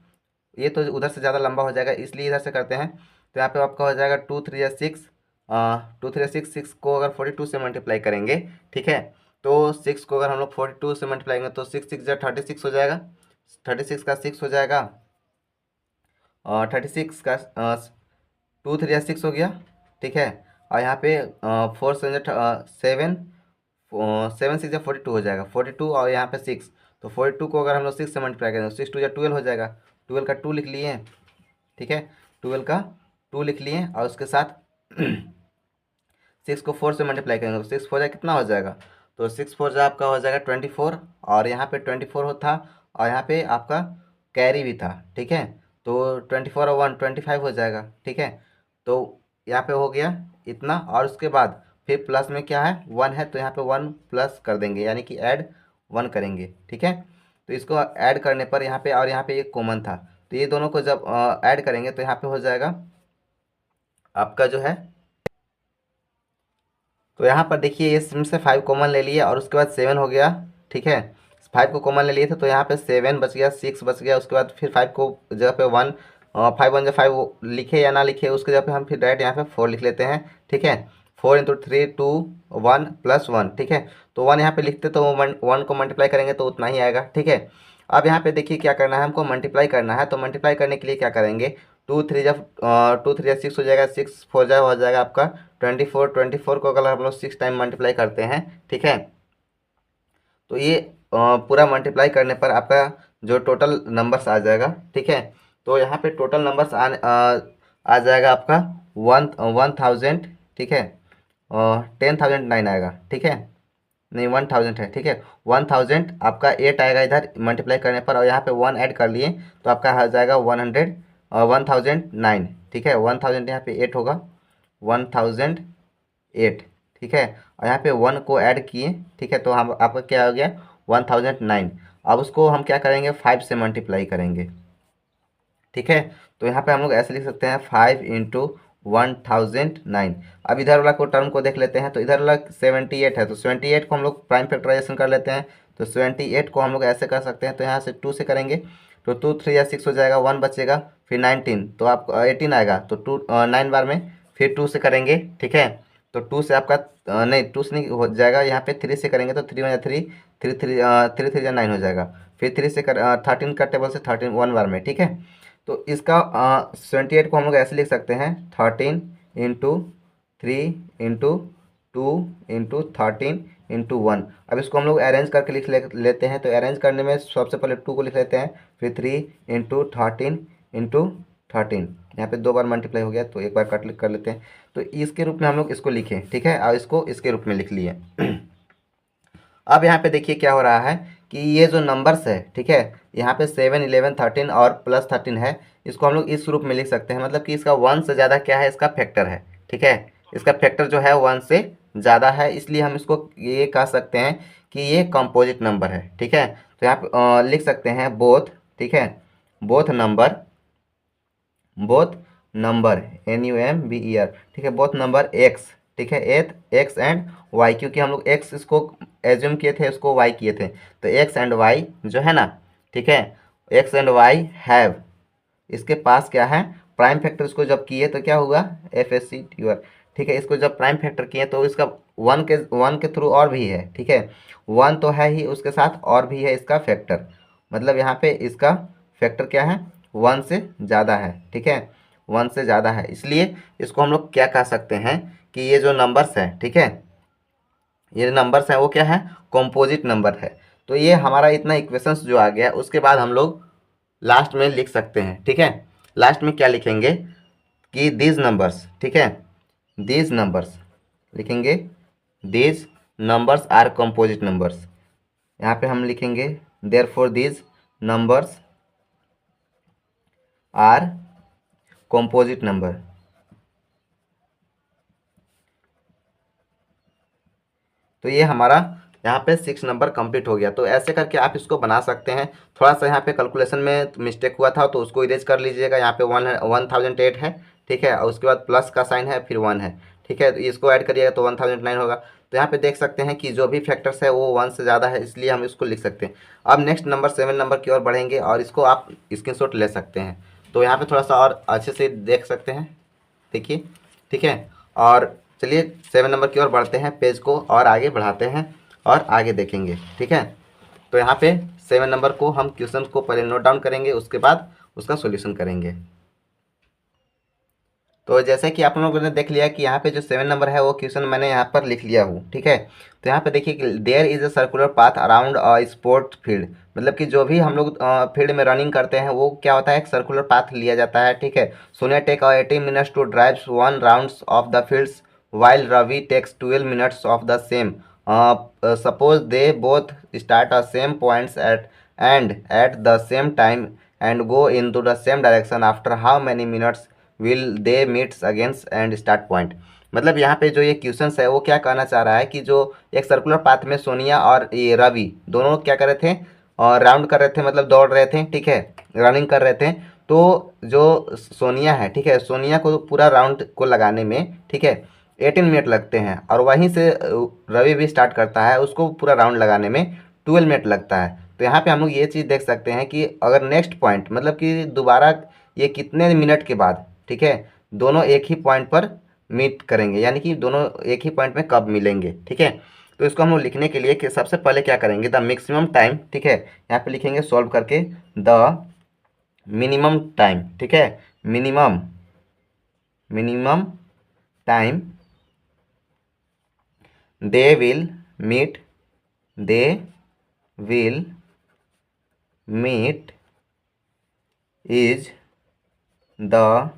ये तो उधर से ज़्यादा लंबा हो जाएगा, इसलिए इधर से करते हैं। तो यहाँ पे आपका हो जाएगा 2 × 3 = 6, 2 × 3 = 6, 6 को अगर 42 से मल्टीप्लाई करेंगे, ठीक है, तो 6 को अगर हम लोग 42 से मल्टीप्लाई करेंगे तो 6 6 × 36 हो जाएगा, 36 का 6 हो जाएगा, और 36 का 2 × 3 = 6 हो गया, ठीक है। और यहाँ पे 7 7 6 = 42 हो जाएगा, 42 और यहाँ पे 6, तो 42 को अगर हम लोग 6 से मल्टीप्लाई करें तो 6 2 = 12 हो जाएगा। 12 का 2 लिख लिए, ठीक है, 12 का 2 लिख लिए और उसके साथ 6 को 4 से मल्टीप्लाई करेंगे तो 6 4 जा कितना हो जाएगा, तो 6 4 जा आपका हो जाएगा 24, और यहाँ पे 24 था और यहाँ पे आपका कैरी भी था, ठीक है। तो 24 और 1 25 हो जाएगा, ठीक है। तो यहाँ पे हो गया इतना, और उसके बाद फिर प्लस में क्या है 1 है तो यहाँ पे 1 प्लस कर देंगे, यानी कि ऐड 1 करेंगे, ठीक है। तो इसको ऐड करने पर यहाँ पे और यहाँ पे एक कॉमन था, तो ये दोनों को जब ऐड करेंगे तो यहाँ पे हो जाएगा आपका जो है तो यहाँ पर देखिए ये इसमें से 5 कॉमन ले लिए और उसके बाद 7 हो गया, ठीक है। 5 को कॉमन ले लिए थे तो यहाँ पे 7 बच गया, 6 बच गया, उसके बाद फिर 5 को जगह पे 1, 5 1 5 लिखे या ना लिखे उसके जगह पे हम फिर डायरेक्ट यहाँ पे 4 लिख लेते हैं, ठीक है। 4 इंटू 3 2 1 प्लस 1, ठीक है। तो 1 यहाँ पे लिखते तो 1 को मल्टीप्लाई करेंगे तो उतना ही आएगा, ठीक है। अब यहाँ पे देखिए क्या करना है, हमको मल्टीप्लाई करना है। तो मल्टीप्लाई करने के लिए क्या करेंगे, 2 3 जा 6 हो जाएगा, 6 4 जा हो जाएगा आपका 24। 24 को अगर हम लोग 6 टाइम मल्टीप्लाई करते हैं, ठीक है, तो ये पूरा मल्टीप्लाई करने पर आपका जो टोटल नंबर्स आ जाएगा, ठीक है। तो यहाँ पे टोटल नंबर्स आ जाएगा आपका 1000, ठीक है, 10,009 आएगा, ठीक है, नहीं 1000 है, ठीक है। 1000 आपका 8 आएगा इधर मल्टीप्लाई करने पर, और यहाँ पे 1 ऐड कर लिए तो आपका आ जाएगा 100 1009, ठीक है। 1000 यहाँ पे 8 होगा, 1008, ठीक है। और यहाँ पे 1 को ऐड किए, ठीक है, तो हम आपका क्या हो गया 1009। अब उसको हम क्या करेंगे 5 से मल्टीप्लाई करेंगे, ठीक है। तो यहाँ पे हम लोग ऐसे लिख सकते हैं 5 इंटू 1009। अब इधर वाला को टर्म को देख लेते हैं, तो इधर वाला 78 है, तो 78 को हम लोग प्राइम फैक्टराइजेशन कर लेते हैं। तो 78 को हम लोग ऐसे कर सकते हैं, तो यहाँ से 2 से करेंगे तो 2 3 या 6 हो जाएगा, 1 बचेगा, फिर 19 तो आपको 18 आएगा। तो 9 बार में फिर 2 से करेंगे, ठीक है। तो 2 से आपका नहीं 2 से नहीं हो जाएगा, यहाँ पे 3 से करेंगे तो 3 1 3 3 3 3 9 हो जाएगा। फिर 3 से 13 का टेबल से 13 1 बार में, ठीक है। तो इसका 78 को हम लोग ऐसे लिख सकते हैं 13 इंटू 3 इंटू 2 इंटू 13 इंटू 1। अब इसको हम लोग अरेंज करके लेते हैं। तो अरेंज करने में सबसे पहले 2 को लिख लेते हैं, फिर 3 इंटू 13 इंटू 13, यहाँ पे 2 बार मल्टीप्लाई हो गया तो एक बार कट कर लेते हैं। तो इसके रूप में हम लोग इसको लिखें, ठीक है, और इसको इसके रूप में लिख लिए। अब यहाँ पे देखिए क्या हो रहा है कि ये जो नंबर्स है, ठीक है, यहाँ पे 7 11 13 और प्लस 13 है, इसको हम लोग इस रूप में लिख सकते हैं। मतलब कि इसका 1 से ज़्यादा क्या है, इसका फैक्टर है, ठीक है। इसका फैक्टर जो है 1 से ज़्यादा है, इसलिए हम इसको ये कह सकते हैं कि ये कंपोजिट नंबर है, ठीक है। तो यहाँ पे लिख सकते हैं बोथ, ठीक है, बोथ नंबर NUMBER, ठीक है, बोथ नंबर एक्स, ठीक है, एक्स एंड वाई, क्योंकि हम लोग एक्स इसको एज्यूम किए थे, इसको वाई किए थे। तो एक्स एंड वाई जो है ना, ठीक है, एक्स एंड वाई हैव, इसके पास क्या है प्राइम फैक्टर। इसको जब किए तो क्या हुआ FACTUR, ठीक है। इसको जब प्राइम फैक्टर किए तो इसका 1 के थ्रू और भी है, ठीक है, 1 तो है ही, उसके साथ और भी है इसका फैक्टर। मतलब यहाँ पे इसका फैक्टर क्या है 1 से ज़्यादा है, ठीक है, 1 से ज़्यादा है। इसलिए इसको हम लोग क्या कह सकते हैं कि ये जो नंबर्स है, ठीक है, ये नंबर्स हैं वो क्या है कंपोजिट नंबर है। तो ये हमारा इतना इक्वेशंस जो आ गया, उसके बाद हम लोग लास्ट में लिख सकते हैं, ठीक है। लास्ट में क्या लिखेंगे कि दीज नंबर्स, ठीक है, दीज नंबर्स लिखेंगे, these numbers are composite numbers. यहाँ पे हम लिखेंगे therefore these numbers are composite number. तो ये हमारा यहाँ पे 6 नंबर कंप्लीट हो गया। तो ऐसे करके आप इसको बना सकते हैं। थोड़ा सा यहाँ पे कैलकुलेशन में मिस्टेक हुआ था तो उसको इरेज कर लीजिएगा। यहाँ पे 1008 है, ठीक है, और उसके बाद प्लस का साइन है, फिर 1 है, ठीक है। तो इसको ऐड करिएगा तो 1009 होगा। तो यहाँ पे देख सकते हैं कि जो भी फैक्टर्स है वो 1 से ज़्यादा है, इसलिए हम इसको लिख सकते हैं। अब नेक्स्ट नंबर 7 नंबर की ओर बढ़ेंगे और इसको आप स्क्रीनशॉट ले सकते हैं। तो यहाँ पे थोड़ा सा और अच्छे से देख सकते हैं, देखिए, ठीक है। और चलिए 7 नंबर की ओर बढ़ते हैं, पेज को और आगे बढ़ाते हैं और आगे देखेंगे, ठीक है। तो यहाँ पे 7 नंबर को हम क्वेश्चन को पहले नोट डाउन करेंगे, उसके बाद उसका सॉल्यूशन करेंगे। तो जैसे कि आप लोगों ने देख लिया कि यहाँ पे जो 7 नंबर है वो क्वेश्चन मैंने यहाँ पर लिख लिया हूँ, ठीक है। तो यहाँ पे देखिए कि there is a circular path around a sport field. मतलब कि जो भी हम लोग फील्ड में रनिंग करते हैं वो क्या होता है, एक सर्कुलर पाथ लिया जाता है, ठीक है। Sonia take 18 minutes to drive 1 rounds of the fields while Ravi takes 12 minutes of the same. Suppose they both start at same points at the same time and go into the same direction. After how many minutes will they meet again and start point? मतलब यहाँ पे जो ये question है वो क्या कहना चाह रहा है कि जो एक सर्कुलर पाथ में सोनिया और ये रवि दोनों क्या कर रहे थे और राउंड कर रहे थे, मतलब दौड़ रहे थे, ठीक है, रनिंग कर रहे थे। तो जो सोनिया है, ठीक है, सोनिया को पूरा राउंड को लगाने में, ठीक है, 18 मिनट लगते हैं, और वहीं से रवि भी स्टार्ट करता है, उसको पूरा राउंड लगाने में 12 मिनट लगता है। तो यहाँ पे हम लोग ये चीज़ देख सकते हैं कि अगर नेक्स्ट पॉइंट मतलब कि दोबारा ये कितने मिनट के बाद, ठीक है, दोनों एक ही पॉइंट पर मीट करेंगे, यानी कि दोनों एक ही पॉइंट में कब मिलेंगे, ठीक है। तो इसको हम लोग लिखने के लिए कि सबसे पहले क्या करेंगे, द मैक्सिमम टाइम, ठीक है, यहाँ पे लिखेंगे सॉल्व करके द मिनिमम टाइम, ठीक है, minimum minimum time they will meet, they will meet is the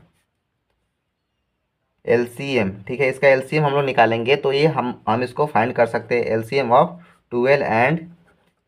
LCM, ठीक है। इसका एलसीएम हम लोग निकालेंगे, तो ये हम इसको फाइंड कर सकते हैं, एलसीएम ऑफ 12 एंड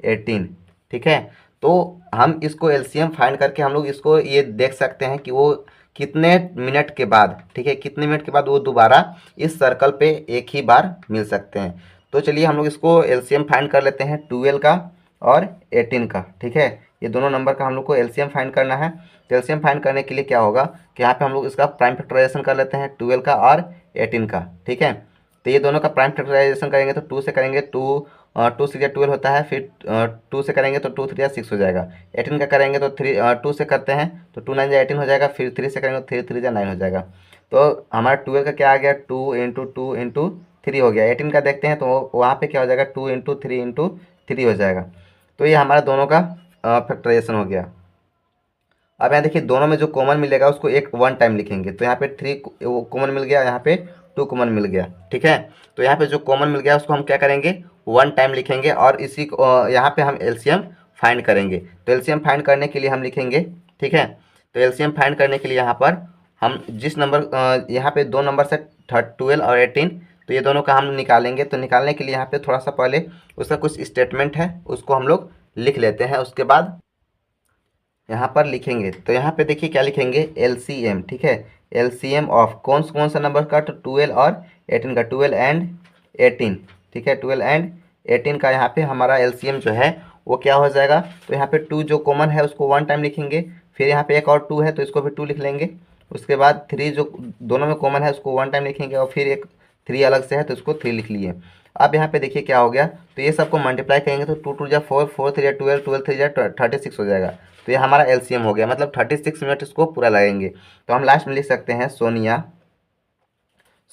18, ठीक है। तो हम इसको एलसीएम फाइंड करके हम लोग इसको ये देख सकते हैं कि वो कितने मिनट के बाद, ठीक है, कितने मिनट के बाद वो दोबारा इस सर्कल पे एक ही बार मिल सकते हैं। तो चलिए हम लोग इसको एलसीएम फाइंड कर लेते हैं 12 का और 18 का, ठीक है। ये दोनों नंबर का हम लोग को एलसीएम फाइंड करना है। तो एलसीएम फाइंड करने के लिए क्या होगा कि यहाँ पे हम लोग इसका प्राइम फैक्टराइजेशन कर लेते हैं 12 का और 18 का, ठीक है। तो ये दोनों का प्राइम फैक्टराइजेशन करेंगे तो 2 से करेंगे, 2 से 12 होता है, फिर 2 से करेंगे तो 2 3 6 हो जाएगा। 18 का करेंगे तो 2 से करते हैं तो 2 9 18 हो जाएगा, फिर 3 से करेंगे तो 3 3 9 हो जाएगा। तो हमारा 12 का क्या आ गया, 2 × 2 × 3 हो गया। 18 का देखते हैं तो वहाँ पे क्या हो जाएगा, 2 × 3 × 3 हो जाएगा। तो ये हमारा दोनों का फैक्टराइजेशन हो गया। अब यहाँ देखिए दोनों में जो कॉमन मिलेगा उसको एक वन टाइम लिखेंगे, तो यहाँ पे 3 कॉमन मिल गया, यहाँ पे 2 कॉमन मिल गया, ठीक है। तो यहाँ पे जो कॉमन मिल गया उसको हम क्या करेंगे, वन टाइम लिखेंगे, और इसी को यहाँ पे हम एलसीएम फाइंड करेंगे। तो एलसीएम फाइंड करने के लिए हम लिखेंगे, ठीक है। तो एलसीएम फाइंड करने के लिए यहाँ पर हम जिस नंबर यहाँ पे दो नंबर से 12 और 18, तो ये दोनों का हम निकालेंगे। तो निकालने के लिए यहाँ पे थोड़ा सा पहले उसका कुछ स्टेटमेंट है उसको हम लोग लिख लेते हैं, उसके बाद यहाँ पर लिखेंगे। तो यहाँ पे देखिए क्या लिखेंगे, एलसीएम, ठीक है, एलसीएम ऑफ कौन सा नंबर का, तो 12 और 18 का, 12 एंड 18, ठीक है, 12 एंड 18 का यहाँ पे हमारा एलसीएम जो है वो क्या हो जाएगा। तो यहाँ पे 2 जो कॉमन है उसको वन टाइम लिखेंगे, फिर यहाँ पे एक और 2 है तो इसको भी 2 लिख लेंगे। उसके बाद 3 जो दोनों में कॉमन है उसको वन टाइम लिखेंगे, और फिर एक 3 अलग से है तो इसको 3 लिख लिए। अब यहाँ पे देखिए क्या हो गया, तो ये सबको मल्टीप्लाई करेंगे तो 2 2 4, 4 3 12, 12 3 36 हो जाएगा। तो ये हमारा एलसीएम हो गया, मतलब 36 मिनट इसको पूरा लगेंगे। तो हम लास्ट में लिख सकते हैं सोनिया,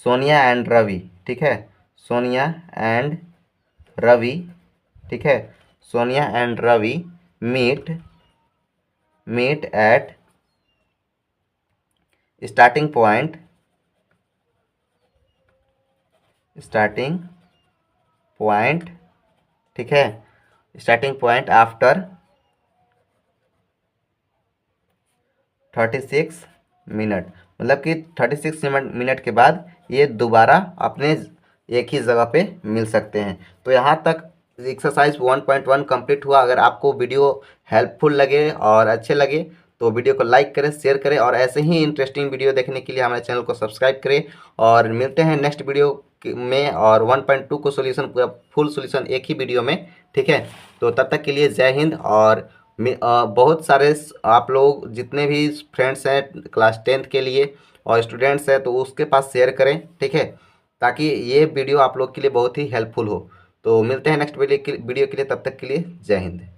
सोनिया एंड रवि, ठीक है, सोनिया एंड रवि, ठीक है, Sonia and Ravi meet meet at starting point, starting point, ठीक है, स्टार्टिंग पॉइंट आफ्टर 36 मिनट, मतलब कि 36 मिनट के बाद ये दोबारा अपने एक ही जगह पे मिल सकते हैं। तो यहाँ तक एक्सरसाइज 1.1 कंप्लीट हुआ। अगर आपको वीडियो हेल्पफुल लगे और अच्छे लगे तो वीडियो को लाइक करें, शेयर करें, और ऐसे ही इंटरेस्टिंग वीडियो देखने के लिए हमारे चैनल को सब्सक्राइब करें। और मिलते हैं नेक्स्ट वीडियो में, और 1.2 को सोल्यूशन पूरा फुल सोल्यूशन एक ही वीडियो में, ठीक है। तो तब तक के लिए जय हिंद। और बहुत सारे आप लोग जितने भी फ्रेंड्स हैं क्लास 10th के लिए और स्टूडेंट्स हैं तो उसके पास शेयर करें, ठीक है, ताकि ये वीडियो आप लोग के लिए बहुत ही हेल्पफुल हो। तो मिलते हैं नेक्स्ट वीडियो के लिए, तब तक के लिए जय हिंद।